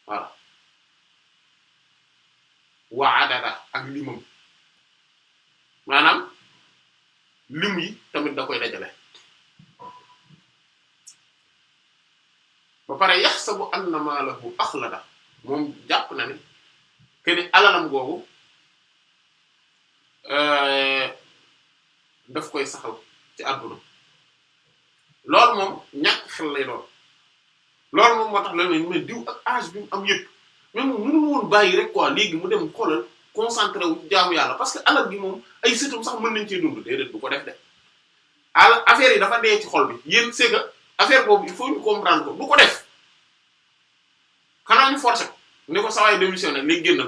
voilà wa adada ak limam maanaam lim yi tamit da koy dajale ba pare yaxsabu anna maalahu axlada moom jàpp na ne que ni alalam googu daf koy saxal ci àdduna loolu moom ñàkk xel lay doon loolu moom moo tax la ne mais diw ak âge bi mu am yëpp même mënu woon bàyyi rek quoi léegi mu dem xoolal concentré wu jaamu yàlla parce que alal gi moom ay sëtam sax mën nañ cee dund déedéet du ko def de affaire yi dafa dee ci xol bi yéen c'est que affaire boobu il faut ñu comprendre ko du ko def xanaa ñu forcer ko ne ko sawaay démissionné léegi génn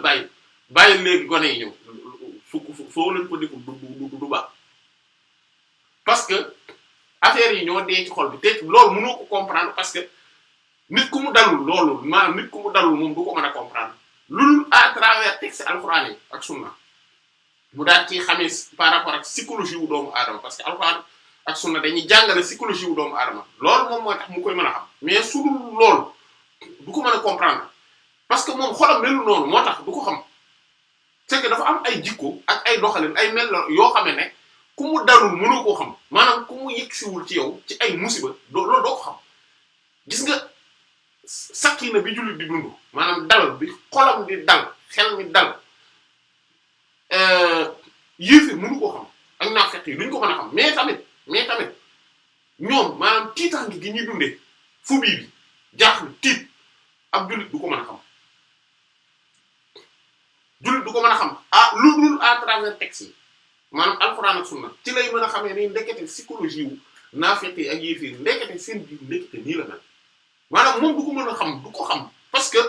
bàyyi léegi gone yi ñëw foo leen ko deful du baax parce que affaire yi ñoo dee ci xol bi te loolu mënoo ko comprendre parce que nit ku mu dalul loolu maanaam nit ku mu dalul moom du ko mën a comprendre loolu à travers texte alxuraan yi ak sunna mu daal ci xamee par rapport ak psychologie wu doomu aadama parce que alxuraan ak sunna dañuy jàngale psychologie wu doomu aadama loolu moom mooy tax mu koy mën a xam mais su dul loolu du ko mën a comprendre parce que moom xolam melu noonu moo tax du ko xam c'est que dafa am ay jikko ak ay doxalin ay mel yoo xam ne ku mu dalul mënoo koo xam maanaam ku mu yegsiwul ci yow ci ay musiba loolu doo ko xam gis nga sakina bi jullit di dund maanaam dal bi xolam di dal xel mi dal yéefe mënu koo xam ak naafeq yi duñ ko mën a xam mais tamit ñoom maanaam tiitaange gi ñuy dundee phobie bi jaaxle tiit ab jullit du ko mën a xam jullit du ko mën a xam lu dul à travers texte yi maanaam alxuraan ak sunna ci lay mën a xamee ni ndekete psychologie wu naafeq yi ak yéefe yi ndekete seen biir ndekete nii la mel maanaam moom du ko mën a xam du ko xam parce que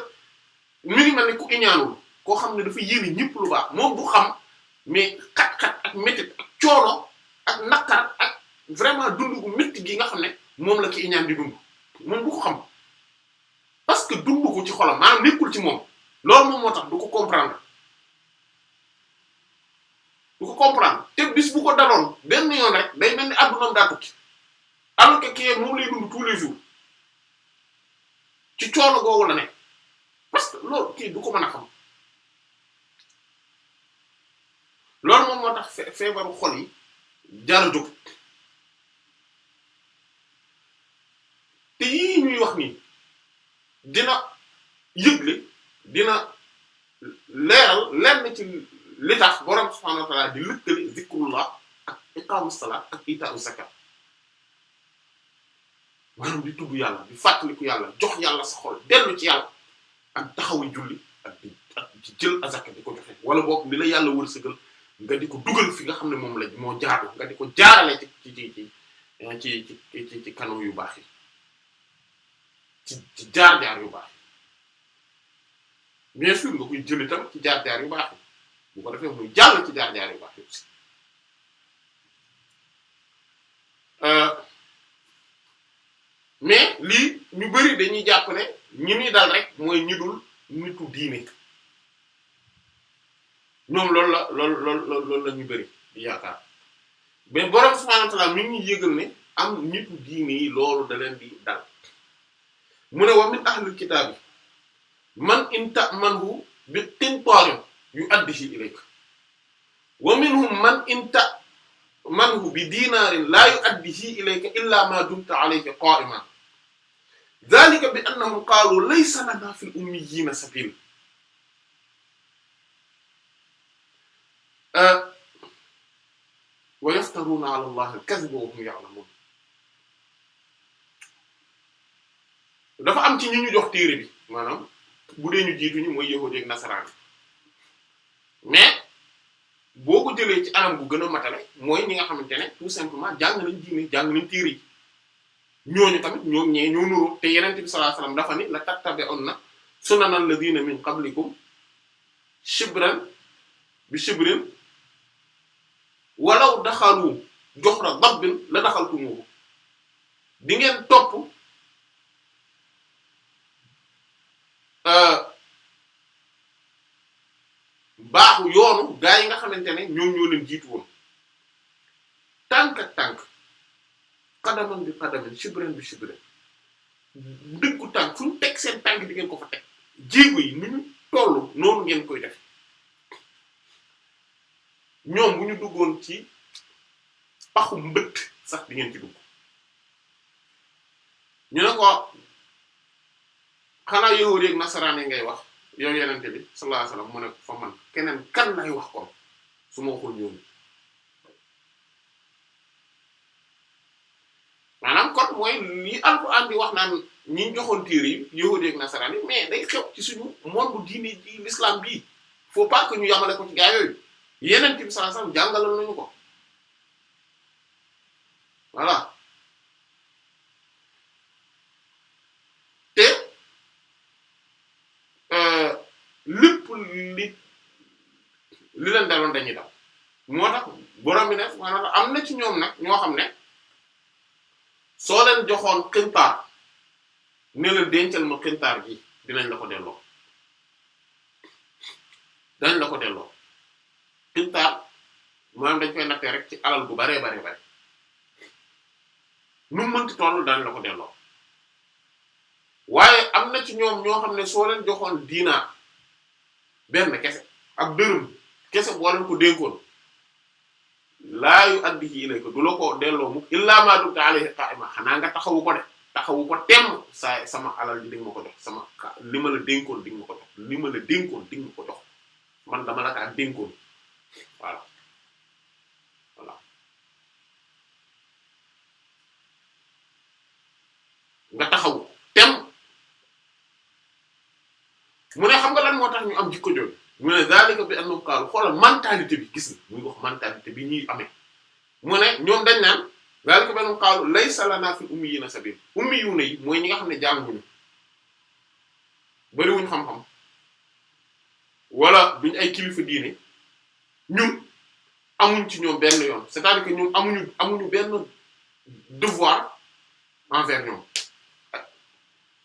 mi ngi mel ni ku iñaanul koo xam ne dafa yéene ñëpp lu baax moom du xam mais xat-xat ak métit ak coono ak naqar ak vraiment dund gu métti gi nga xam ne moom la ki iñaan di dund moom du ko xam parce que dund ko ci xolam maanaam nekkul ci moom loolu moom moo tax du ko comprendre te bis bu ko daloon benn yoon rek day mel ni addunaam daa tukki alors que kii moom lay dund tous les jours ci coono googu la nekk parce que loolu kii du ko mën a xam loolu moom moo tax feebaru xol yi jar jóg te yii ñuy wax nii dina yëgle dina leeral lenn ci li tax borom subhaanahu wa ta'aala di lëkkale zikrullah ak iqaamu salaat ak itaa'u zakat maanaam di tudd yàlla di fàttaliku yàlla jox yàlla sa xol dellu ci yàlla ak taxawu julli ak ci jël azaka di ko joxe wala boog li la yàlla wërsëgal nga di ko dugal fi nga xam ne moom la moo jaadu nga di ko jaarale ci kanam yu baax yi ci jaar-jaar yu baax yi bien sûr nga koy jël itam ci jaar-jaar yu baax yi bu ko defee muy jàll ci jaar-jaar yu baax yi aussi mais lii ñu bari dañuy jàpp ne ñi muy dal rek mooy ñi dul nitu diine ñoom loolu la ñu bari di yaakaar mais borom subhanahu wa ta'ala mi ngi yëgal ne am nitu diine yi loolu da leen di dal mu ne wa min ahlil kitaabi man in ta'manhu bi qintarin yu'addihi ilayka wa minhum man in ta'manhu bi dinarin la yu'addihi ilayka illa ma dumta alayhi qa'iman dhalika bi annahum qalu laysa lana fil ummiyina sabil wa yaftaruna ala allahi al-kadhiba wa hum ya'lamun dafa am ci ñi ñu jox téere bi maanaam bu dee ñu jiitu ñi mooy yahuudi ak nasaraan mais boo ko jëlee ci anam bu gën a matale mooy ñi nga xamante ne tout simplement jàng nañ diine jàng nañ téere yi ñooñu tamit ñoom ñee ñoo nuroo te Yonent bi sallallahu alayhi wasallam dafa ni la tattabi'unna sunanal ladina min qablikum shibran bi shibrin walaw daxalu juhra dabbin la daxaltumuhu di ngeen topp baaxu yoonu gaa yi nga xamante ne ñoom ñoo leen jiitu woon tànk ak tànk qadaman bi qadamin shibran bi shibrin dëggu tànk fu ñu teg seen tànk di ngeen ko fa teg jéego yi ni ñu tollu noonu ngeen koy def ñoom bu ñu duggoon ci paxu mbëtt sax di ngeen ci dugg ñu ne ko xanaa yahuud ak nasaraan yi ngay wax yow Yonent bi sallallahu alayhi wasallam mu ne fa man keneen kan lay wax kon su ma waxul ñoom maanaam kon mooy li Alxuraan di wax naan ñi joxoon téere yi yahuud ak nasaraan yi mais day xew ci suñu monde diine ji l'islam bii faut pas que ñu yamale ko ci gaa yooyu Yonent bi sallallahu alayhi wasallam jàngaloon nañu ko voilà te lépp li leen daloon dañuy daw moo tax borom bi ne maanaam am na ci ñoom nag ñoo xam ne soo leen joxoon xintaar ne leen dencal ma xintaar gi dinañ la ko delloo dañ la ko delloo xintaar maanaam dañ koy nattee rek ci alal bu baree bare bare nu mu mënti toll dañ la ko delloo waaye am na ci ñoom ñoo xam ne soo leen joxoon diinaar benn kese ak dërëm kese boo leen ko dénkoon laa yu addihi ilayka du la ko delloo mukk illaa maa dumta alayhi qaa'ima xanaa nga taxawu ko de taxawu ko temm saa sama alal ji di nga ma ko jox sama li ma la dénkoon di nga ma ko jox li ma la dénkoon di nga ma ko jox man dama la kaa dénkoon voilà voilà nga taxawu temm mu ne xam nga lan moo tax ñu am jikko jooju mu ne zalika bi annahum qaalu xoolal mentalité bi gis nga muy wax mentalité bi ñuy amee mu ne ñoom dañ naan zalika bi annahum qaalu laysa lanaa fil ummiyyiina sabiil ummiyuuna yi mooy ñi nga xam ne jànguñu bariwuñ xam-xam wala duñ ay kilifa diine ñun amuñ ci ñoom benn yoon c'est-à-dire que ñun amuñu benn devoir envers ñoom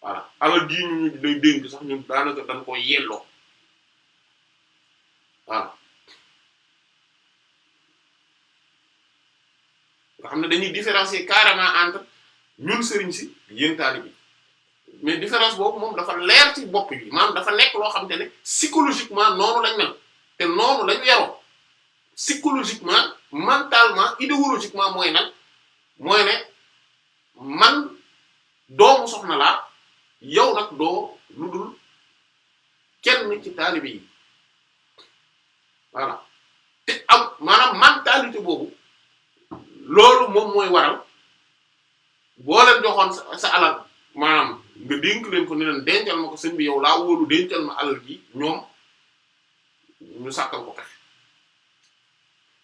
voilà alal jii ñu day dénk sax ñun daanaka dañ ko yelloo waaw nga xam ne dañuy différencier carrément entre ñun sëriñ si yéen taalibe bi mais différence boobu moom dafa leer ci bopp bi maanaam dafa nekk loo xamante ne psychologiquement noonu lañ mel te noonu lañu yaroo psychologiquement mentalement idéologiquement mooy nag mooy ne man doomu soxna laa yow nag doo lu dul kenn ci taalibe yi voilà te am maanaam mentalité boobu loolu moom mooy waral boo leen joxoon sa alal maanaam nga dénk leen ko ne leen dencal ma ko sëñ bi yow laa wóolu dencal ma alal gi ñoom ñu sàkkal ko pexe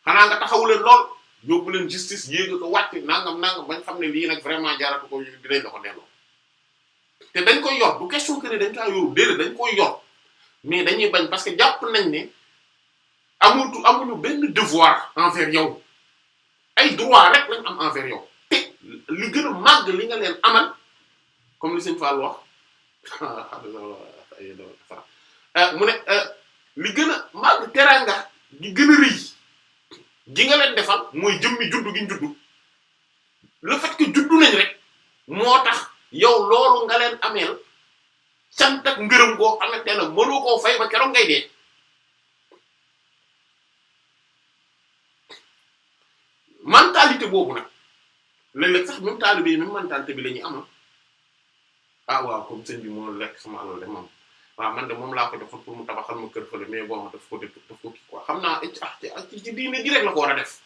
xanaa nga taxawu leen lool yóbbu leen justice yéega ko wàcc nangam bañ xam ne lii nag vraiment jaaratu ko dinañ la ko delloo te dañ koy yor du question que ne dañ kaa yoru déedéet dañ koy yor mais dañuy bañ parce que jàpp nañ ne amuñu benn devoir envers yow ay droit rek lañ am envers yow te li gën a màgg li nga leen amal comme li sëñ Fall wax mu ne li gën a màgg teraanga gi gën a rëy gi nga leen defal mooy jëmmi juddu gi juddu le fait que juddu nañ rek moo tax yow loolu nga leen ameel sant ak ngërëm goo xamante ne mënoo koo fay ba keroog ngay dee mentalité boobu nag léeg-léeg sax même taalibe yi même mentalité bi la ñuy am ah waaw comme sëñ bi moo lekk sama alal de moom waaw man de moom laa ko defoon pour mu tabaxal ma kër fële mais bon daf ko kii quoi xam naa ci diine ji rek la ko war a def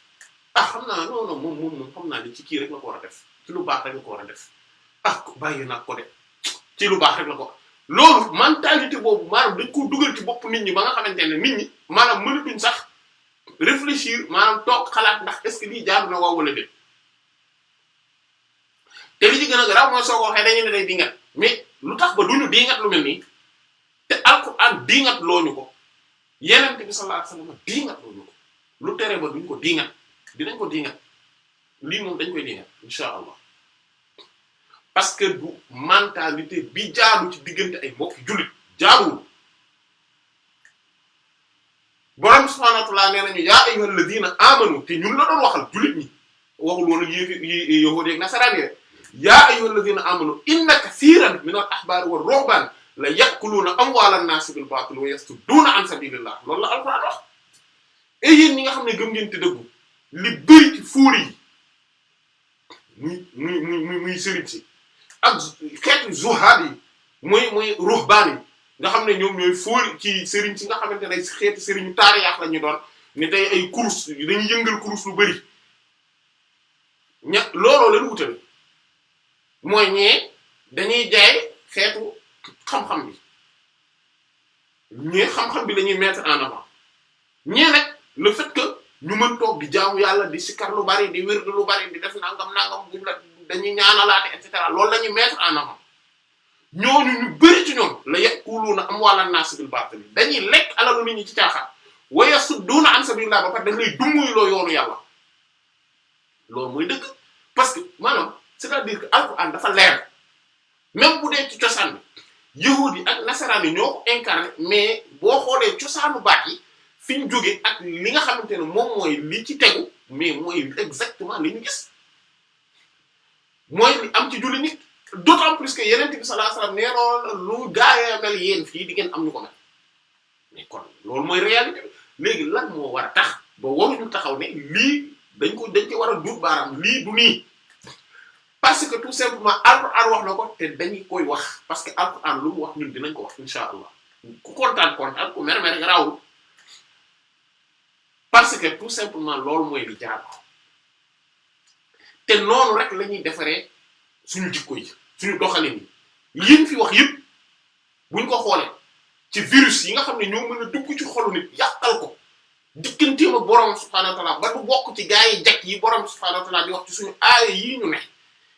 ah xam naa non moom xam naa ni ci kii rek la ko war a def ci lu baax rek la ko war a def ah bàyyi naa ko de ci lu baax rek la ko loolu mentalité boobu maanaam dañ ko dugal ci bopp nit ñi ba nga xamante ne nit ñi maanaam mënatuñ sax réfléchir maanaam toog xalaat ndax est-ce que lii jaar na waaw wala déet te li ci gën a garaaw mooy soo ko waxee dañu ne day dingat mais lu tax ba duñu dingat lu mel nii te alxuraan dingat looñu ko Yonent bi sallallahu alayhi wasallam dingat looñu ko lu tere ba duñ ko dingat dinañ ko dingat lii moom dañ koy dingat insha Allah parce que du mentalité bi jaadu ci diggante ay mbokk jullit jaaduwul borom subhaanahu wa ta'aala nee nañu yaa ayyuhal ladina amanu te ñun la doon waxal jullit ñi waxul woon ak yéefi yahuudi ak nasaraan yi yaa ayyuhal ladina amanu inna kathiran minal ahbaari war ruhbaani la ya'kuluuna amwaalan naasi bil baatili wa yasudduuna an sabiilillah loolu la Alxuraan wax et yéen ñi nga xam ne gëm ngeen te dëggu li bëri ci fuur yi muy sëriñ si ak xeetu zuhaad yi muy ruhbaan yi nga xam ne ñoom ñooy fóori ci sëriñ si nga xamante ne xeetu sëriñu taariyaax la ñu doon ni tey ay kurus dañuy yëngal kurus lu bari looloo leen wutale mooy ñee dañuy jaay xeetu xam-xam bi ñee xam-xam bi la ñuy mettre en avant ñee nag le fait que ñu mën toog di jaamu yàlla di sikar lu bari di wérdu lu bari di def nangam buñ la dañuy ñaanalaate et cetera loolu la ñuy mettre en avant ñooñu ñu bëri ci ñoom la ya'kuluuna amwaalan naas bil baatil dañuy lekk alalu nit ñi ci caaxaan wa yasudduuna an sabiilillah ba pare dañ lay dummuyloo yoonu yàlla loolu mooy dëgg parce que maanaam c'est-à-dire que alxuraan dafa leer même bu dee ci cosaan bi yahuud yi ak nasaraan yi ñoo ko incarné mais boo xoolee cosaanu baat yi fi ñu jóge ak li nga xamante ne moom mooy li ci tegu mais mooy exactement li ñu gis mooy li am ci julli nit d'autant plus que Yonent bi sallallahu alayhi wasallam nee noon lu gaaya mel yéen fii di ngeen am ñu ko mel mais kon loolu mooy réalité bi léegi lan moo war a tax ba waruñu taxaw ne lii dañ ci war a duut baaraam lii du nii parce que tout simplement Alxuraan wax na ko te dañuy koy wax parce que Alxuraan lu mu wax ñun dinañ ko wax insha Allah ku kontaan ku mer garawul parce que tout simplement loolu mooy li jaar te noonu rek la ñuy defaree suñu jikko yi suñu doxalin yi yiñ fi wax yëpp buñ ko xoolee ci virus yi nga xam ne ñoo mën a dugg ci xolu nit yàqal ko digganteem ak borom subhaanahu wa ta'aala ba du bokk ci gaa yi jakk yi borom subhaanahu wa ta'aala di wax ci suñu aaya yii ñu ne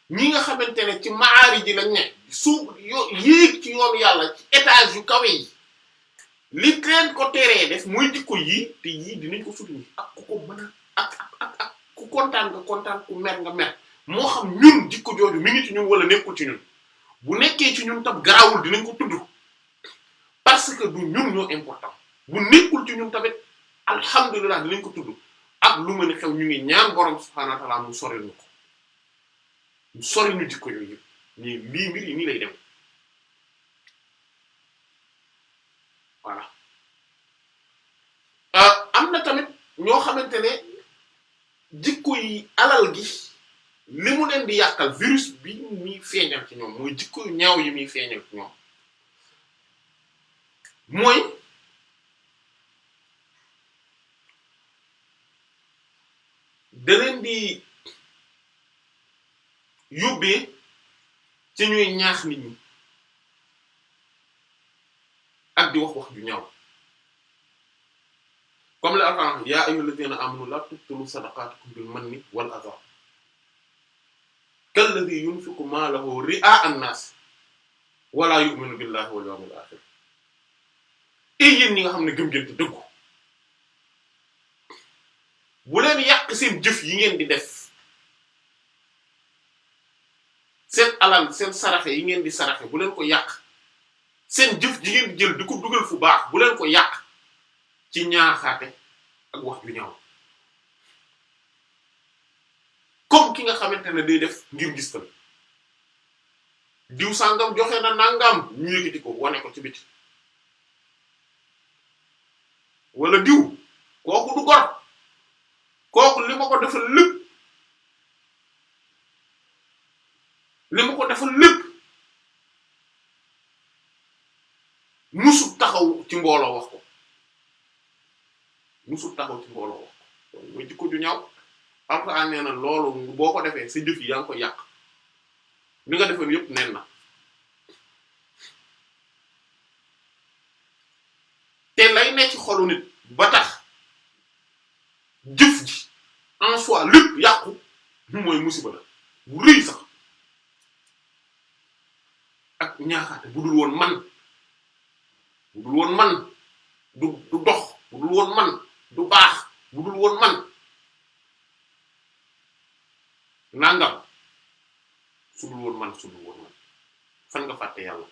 ñi nga xamante ne ci maari ji lañ ne suuf yéeg ci yoonu yàlla ci étage yu kawe yi li leen ko teree def mooy jikko yii te yii dinañ ko soutenir ak ku ko mën a ak ku kontaan nga kontaan ku mer nga mer moo xam ñun jikko jooju mi ngi ci ñun wala nekkul ci ñun bu nekkee ci ñun tam garawul dinañ ko tudd parce que du ñun ñoo important bu nekkul ci ñun tamit alhamdulilah dinañ ko tudd ak lu mën a xew ñu ngi ñaan borom subhaanahu wa ta'aala mu sori ñu ko mu sori ñu jikko yooyu yëpp nii lii mbir yi nii lay dem voilà am na tamit ñoo xamante ne jikko yi alal gi li mu leen di yàqal virus bi muy feeñal ci ñoom mooy jikko yu ñaaw yi muy feeñal ci ñoom mooy da leen di yóbbee ci ñuy ñaax nit ñi ak di wax ju ñaaw comme la Alxuraan yaa ayyuhallazina amanu la tubtilu sadaqatikum bil manni wal adha kalladhi yunfiqu maalahu ri'a an-nas wala yu'minu billahi wal yawmil akhir yéen ñi nga xam ne gëm ngeen te dëggu bu leen yàq seen jëf yi ngeen di def seen alal seen saraxe yi ngeen di saraxe bu leen ko yàq seen jëf ji ngeen di jël di ko dugal fu baax bu leen ko yàq ci ñaaxaate ak wax ju ñaaw comme ki nga xamante ne day def ngir gis tamit diw sangam joxe na nangam ñu yëkkati ko wane ko ci biti wala diw kooku du gor kooku li ma ko defal lépp musul taxaw ci mbooloo wax ko mooy jikko ju ñaaw Alxuraan nee na loolu boo ko defee sa jëf yi yaa ngi ko yàq li nga defoon yëpp nen na te lay ne ci xolu nit ba tax jëf ji en soi lépp yàqu mooy musiba la bu rëy sax ak ñaaxaate bu dul woon man du dox bu dul woon man du baax bu dul woon man nangam su dul woon man fan nga fàtte yàlla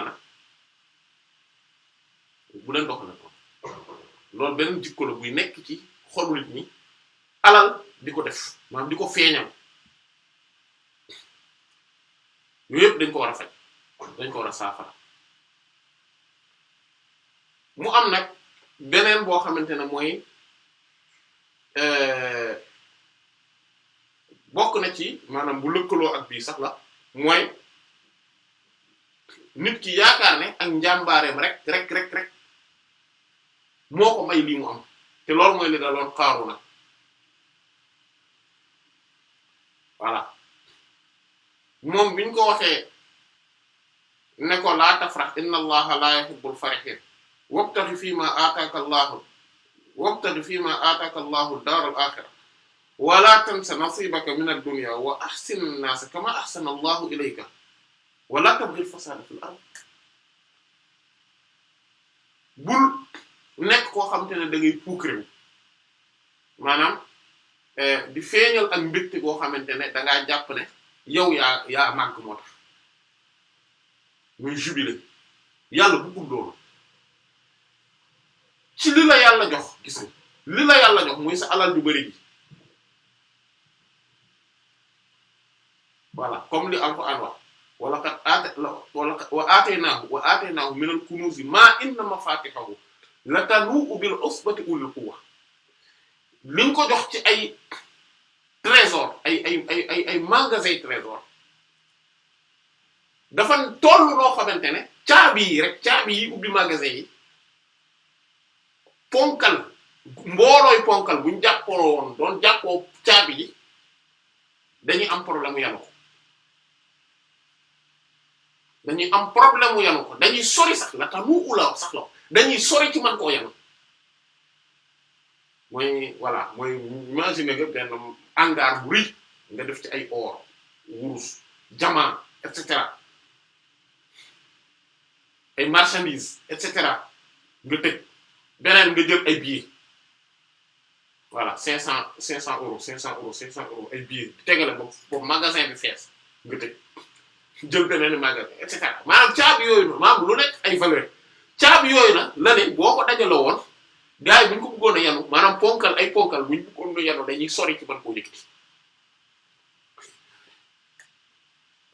nag bu leen dox na ko loolu benn jikko la buy nekk ci xolu nit ñi alal di ko def maanaam di ko feeñal yooyu yëpp dañ ko war a faj dañ ko war a saafara mu am nag beneen boo xamante ne mooy bokk na ci maanaam bu lëkkaloo ak bii sax la mooy nit ki yaakaar ne ak njàmbaareem rek moo ko may lii mu am te loolu mooy li daloon Qaaruna voilà moom biñ ko waxee ne ko laa tafrax inna allaha la yuhibbul farihin wabtaghi fima ataka allahu daaral axira wala tansa nasibaka min ad-dunya wa ahsin an-nas kama ahsana allahu ilayka wala tabghi al-fasada fil ard bul nekk koo xamante ne da ngay puukrewu maanaam di feeñal ak mbégte goo xamante ne da ngaa jàpp ne yow yaa màgg moo tax muy jubilé yàlla bëggul loolu ci li la yàlla jox gis nga li la yàlla jox muy sa alal ju bari ji voilà comme li Alxuraan wax wa aataynaahu minal kunuuzi maa inna mafaatihahu latanuu'u bil usbati ulil quwwa li nga ko jox ci ay trésor ay magasin trésor dafa tollu noo xamante ne caabi yi ubbi magasin yi ponkal mboolooy ponkal buñ jàppoo woon doon jàppoo caabi yi dañuy am problème mu yanu ko dañuy sori sax la tax mu ula sax la dañuy sori ci man koo yanu mooy voilà mooy imaginer nga benn hangar bu rëy nga def ci ay or wurus diamant et cetera ay marchandises et cetera nga tëj beneen nga jël ay billets voilà 500 euros ay billets tegale boobu magasin bi fees nga tëj jël beneen magasin et cetera maanaam caabi yooyu noonu maanaam lu nekk ay valeur caabi yooyu nag la ne boo ko dajale woon gars yi bu ñu ko bëggoon a yanu maanaam ponkal bu ñu bëggoon a yanu dañuy sori ci man koo yëkkati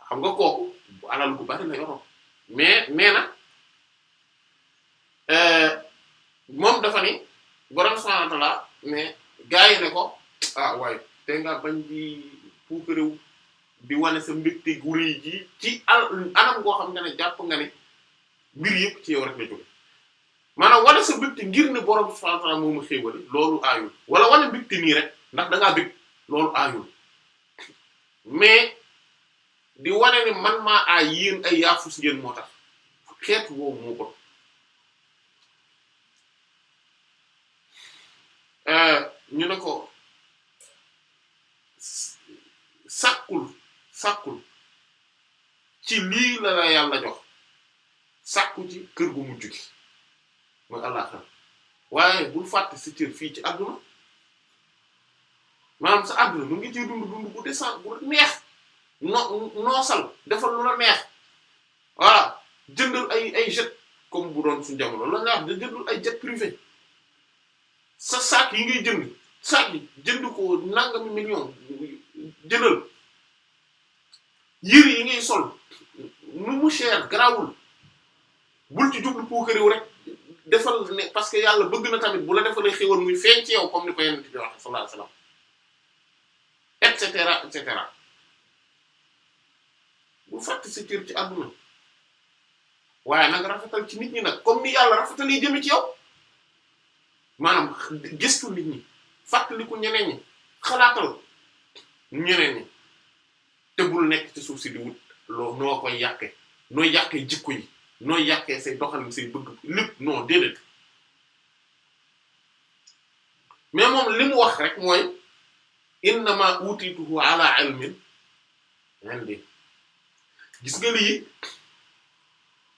xam nga kooku bu alal bu bari la yoroon mais nee na moom dafa ni borom subhanahu wa ta'ala mais gars yi ne ko ah waaye te nga bañ di puukarew di wane sa mbégte gu rëy ji ci anam goo xam ne jàpp nga ne mbir yëpp ci yow rek la jóge maanaam wane sa mbégte ngir ne borom subhanahu wa ta'ala moo ma xéewale loolu aayul wala wane mbégte nii rek ndax da ngaa bég loolu aayul mais di wane ne man maa aay yéen ay yaafus ngeen moo tax xeet woowu moo ko ñu ne ko sàkkul ci lii la la yàlla jox sàkku ci kër gu mujj gi mooy àllaxira waaye bul fàtte sa cër fii ci àdduna maanaam sa àdduna mu ngi ciy dund bu descend bu neex noosal defal lu la neex voilà jëndal ay jet comme bu doon suñu jamono la nga wax da jëndal ay jet privé sa sac yi ngay jënd ko nangami million jëndal yére yi ngay sol nu mu cher garawul bul ci jublu puukariw rek defal ne parce que yàlla bëgg na tamit bu la defalee xéwal muy feeñ ci yow comme ni ko Yonent bi wax sallallahu alayhi wasallam et cetera bu fàtte sa cër ci àdduna waaye nag rafetal ci nit ñi nag comme ni yàlla rafetal yi jëme ci yow maanaam gëstu nit ñi fàttaliku ñeneen ñi xalaatal ñeneen ñi te bul nekk ci suuf si di wut loo noo koy yàqe nooy yàqee jikko yi nooy yàqee say doxalin say bëgg lépp non déedéet mais moom li mu wax rek mooy innama utituhu ala ilmin indi gis nga lii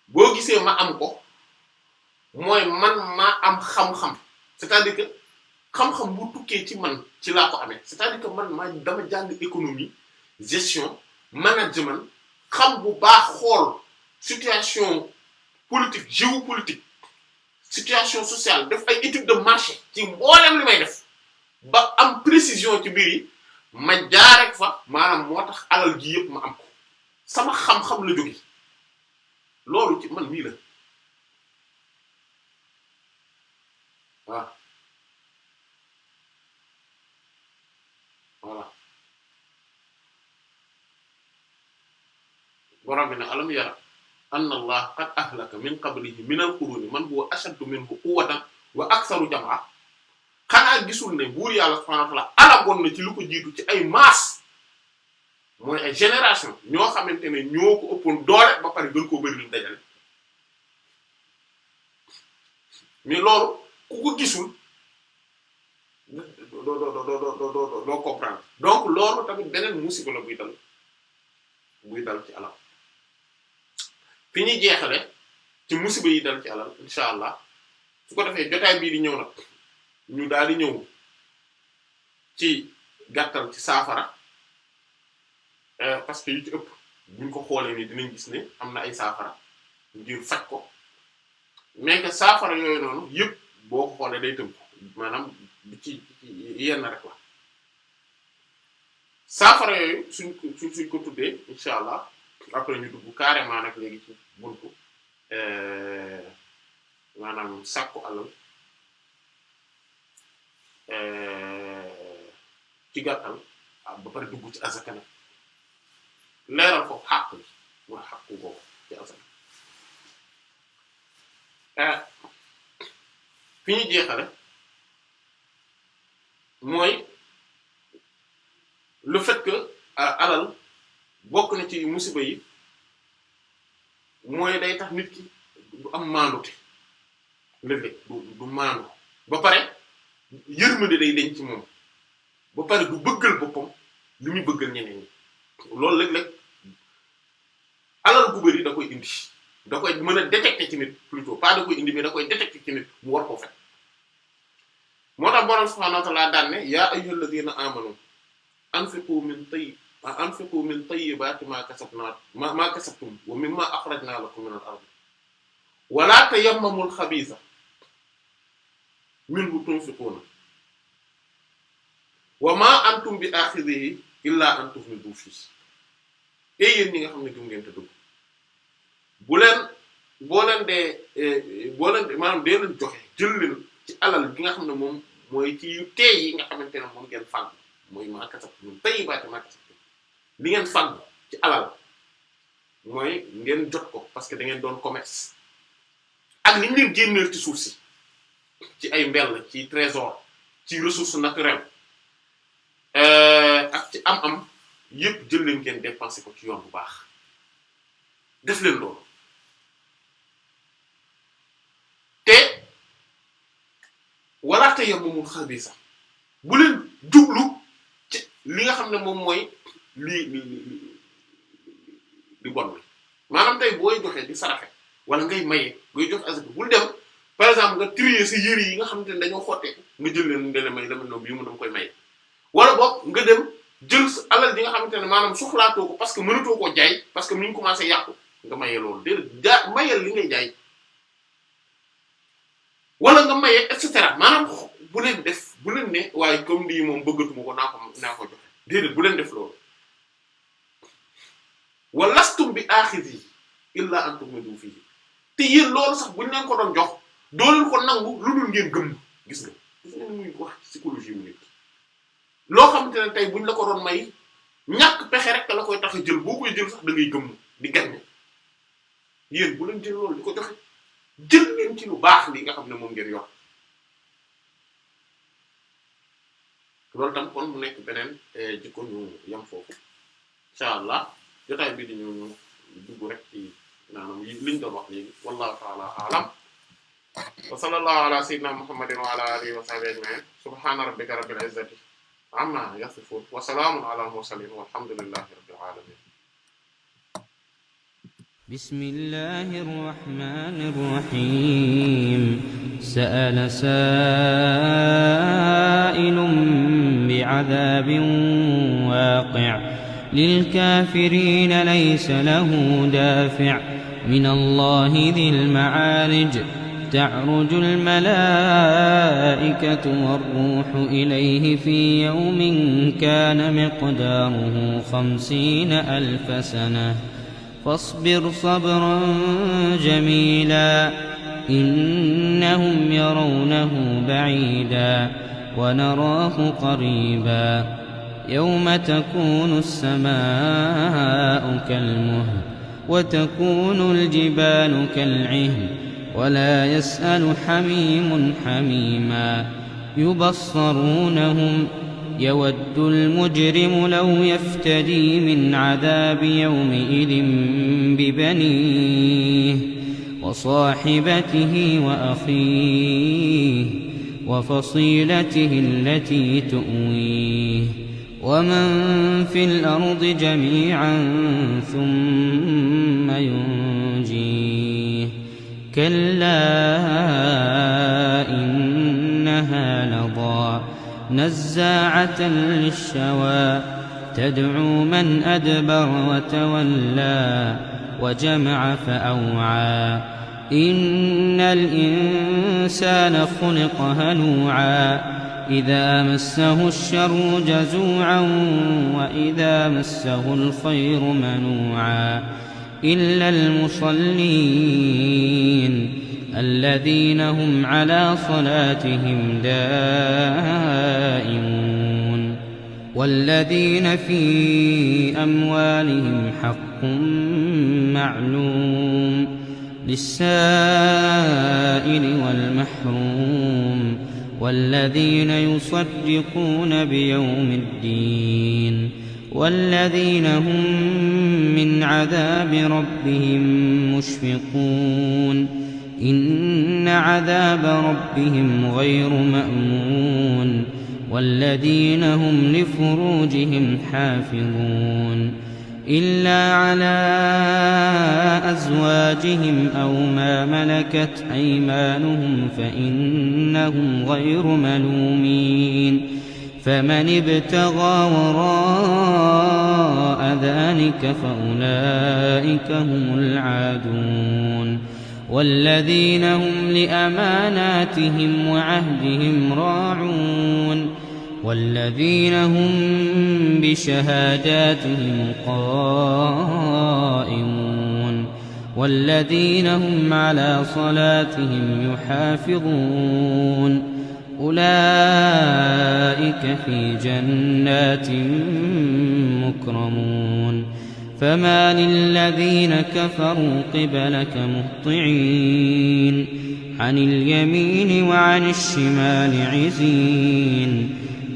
boo gisee ma am ko mooy man maa am xam-xam c'est-à-dire que xam-xam bu tukkee ci man ci laa ko amee c'est-à-dire que man maa dama jàng économie gestion management xam bu baax xool situation politique géopolitique situation sociale def ay études de marché ci mboolem li may def ba am précision ci mbir yi ma jaarek fa maanaam moo tax alal ji yëpp ma am ko sama xam-xam la jóge loolu ci man mii la waaw voilà borom bi ne alam yara anna allah qad ahlaka min qablihi min al-quruni man huwa ashaddu minhu quwwatan wa aktharu jam'a xanaa gisul ne buur yàlla subhanahu wa ta'ala alagoon na ci lu ko jiitu ci ay maas mooy ay génération ñoo xamante ne ñoo ko ëppoon doole ba pare gën koo bëri luñ dajale mais loolu ku ko gisul doo comprendre donc loolu tamit beneen musiba la buy dal ci alal fi ñuy jeexale ci musiba yi dal ci alal insha allah su ko defee jotaay bii di ñëw nag ñu daal di ñëw ci gàttal ci saafara parce que yu ci ëpp buñ ko xoolee ni dinañ gis ne am na ay saafara ngir faj ko mais que saafara yooyu noonu yëpp boo ko xoolee day tënku maanaam ci yenn rek la saafara yooyu suñ ko tuddee incha allah après ñu dugg carrément nag léegi ci buntu maanaam sàkku alal ci gàttal ba pare dugg ci azaka nag leeral ko xàq bi mooy xàqu boobu ci azaka fi ñu jeexale mooy le fait que alal bokk na ci musiba yi mooy day tax nit ki du am maandute léeg-léeg du maandu ba pare yërmande day denc ci moom ba pare du bëggal boppam li muy bëggal ñeneen ñi loolu léeg-léeg alal gu bari da koy indi da koy mën a détecter ci nit plutôt pas da koy indi mais da koy détecter ci nit mu war koo fekk moo tax borom subhaanahu wa ta'aala daan ne yaa ayyuhal ladhiina aamanu anfiqu min tayyibaati maa kasabtum wa mimmaa akhrajnaa lakum minal ardi wa laa tayammamul khabiitha minhu tunfiquuna wa maa antum bi aakhidhihi illaa an tughmidu fiihi et yéen ñi nga xam ne gëm ngeen te dugg boo leen dee maanaam dee leen joxe jël leen ci alal bi nga xam ne moom mooy ci yu teey yi nga xamante ne moom ngeen fàgg mooy maa kasabtum min tayyibaati maa kasabtum li ngeen fàgg ci alal mooy ngeen jot ko parce que da ngeen doon commerce ak li ñu leen génneel ci suuf si ci ay mbell ci trésor ci ressources naturelles ak ci am-am yépp jël leen ngeen dépenser ko ci yoon bu baax def leen loolu te wala tayammamul xabiisa bu leen jublu ci li nga xam ne moom mooy li bon bi maanaam tey booy joxe di saraxe wala ngay maye ngay jox azaka bul dem par exemple nga trier sa yëre yi nga xamante ne dañoo xotteeku nga jël leen nga may dama no bii mu dama koy maye wala boog nga dem jël sa alal di nga xamante ne maanaam soxlaatoo ko parce que mënatoo koo jaay parce que mi ngi commencé yàqu nga maye loolu déedéet mayal li ngay jaay wala nga maye et cetera maanaam bu leen ne waaye comme lii moom bëggatuma ko naa ko joxe déedéet bu leen def loolu wa lastum bi aaxizi illa an tughmidu fihi te yéen loolu sax buñ leen ko doon jox doo leen ko nangu lu dul ngeen gëm gis nga muy wax psychologie mu nit loo xamante ne tey buñ la ko doon may ñàkk pexe rek la koy tax a jël boo koy jël sax da ngay gëm di gàññe yéen bu leen jël loolu di ko joxe jël leen ci lu baax li nga xam ne moom ngeen yor loolu tam kon mu nekk beneen jikko ñu yam foofu incha allah jotaay bi di ñu dugg rek ci maanaam liñ doon wax léegi wallahu ta'ala a'lam wa sallallahu ala sayyidina muhammadin wa ala alihi wa sahbihi ajma'in subhana rabbika rabbil izzati amma yasifun wa salamun ala mursalin walhamdulillahi rabbil alamin. بسم الله الرحمن الرحيم سأل سائل بعذاب واقع للكافرين ليس له دافع من الله ذي المعارج تعرج الملائكة والروح إليه في يوم كان مقداره 50,000 سنة فاصبر صبرا جميلا إنهم يرونه بعيدا ونراه قريبا يوم تكون السماء كالمهل وتكون الجبال كالعهن ولا يسأل حميم حميما يبصرونهم يود المجرم لو يفتدي من عذاب يومئذ ببنيه وصاحبته وأخيه وفصيلته التي تؤويه ومن في الأرض جميعا ثم ينجيه كلا إنها لظى نزاعة للشوى تدعو من أدبر وتولى وجمع فأوعى إن الإنسان خلق هلوعا إذا مسه الشر جزوعا وإذا مسه الخير منوعا إلا المصلين الذين هم على صلاتهم دائمون والذين في أموالهم حق معلوم للسائل والمحروم والذين يصدقون بيوم الدين والذين هم من عذاب ربهم مشفقون إن عذاب ربهم غير مأمون والذين هم لفروجهم حافظون إلا على أزواجهم أو ما ملكت أيمانهم فإنهم غير ملومين فمن ابتغى وراء ذلك فأولئك هم العادون والذين هم لأماناتهم وعهدهم راعون والذين هم بشهاداتهم قائمون والذين هم على صلاتهم يحافظون أولئك في جنات مكرمون فما للذين كفروا قبلك مهطعين عن اليمين وعن الشمال عزين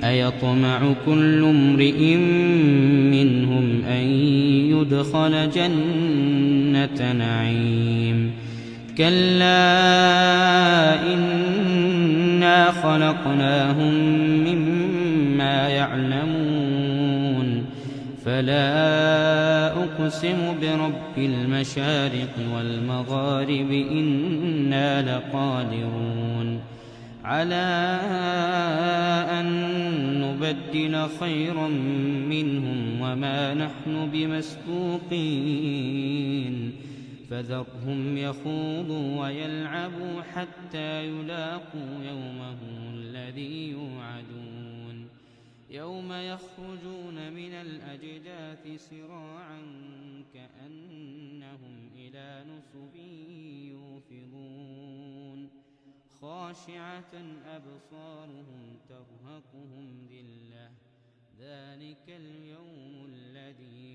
أيطمع كل امرئ منهم أن يدخل جنة نعيم كلا إنا خلقناهم مما يعلمون فلا أقسم برب المشارق والمغارب إنا لقادرون على أن نبدل خيرا منهم وما نحن بمسبوقين فذرهم يخوضوا ويلعبوا حتى يلاقوا يومهم الذي يوعدون يوم يخرجون من الأجداث سراعا كأنهم إلى نصب يوفضون خاشعة أبصارهم ترهقهم ذلة ذلك اليوم الذي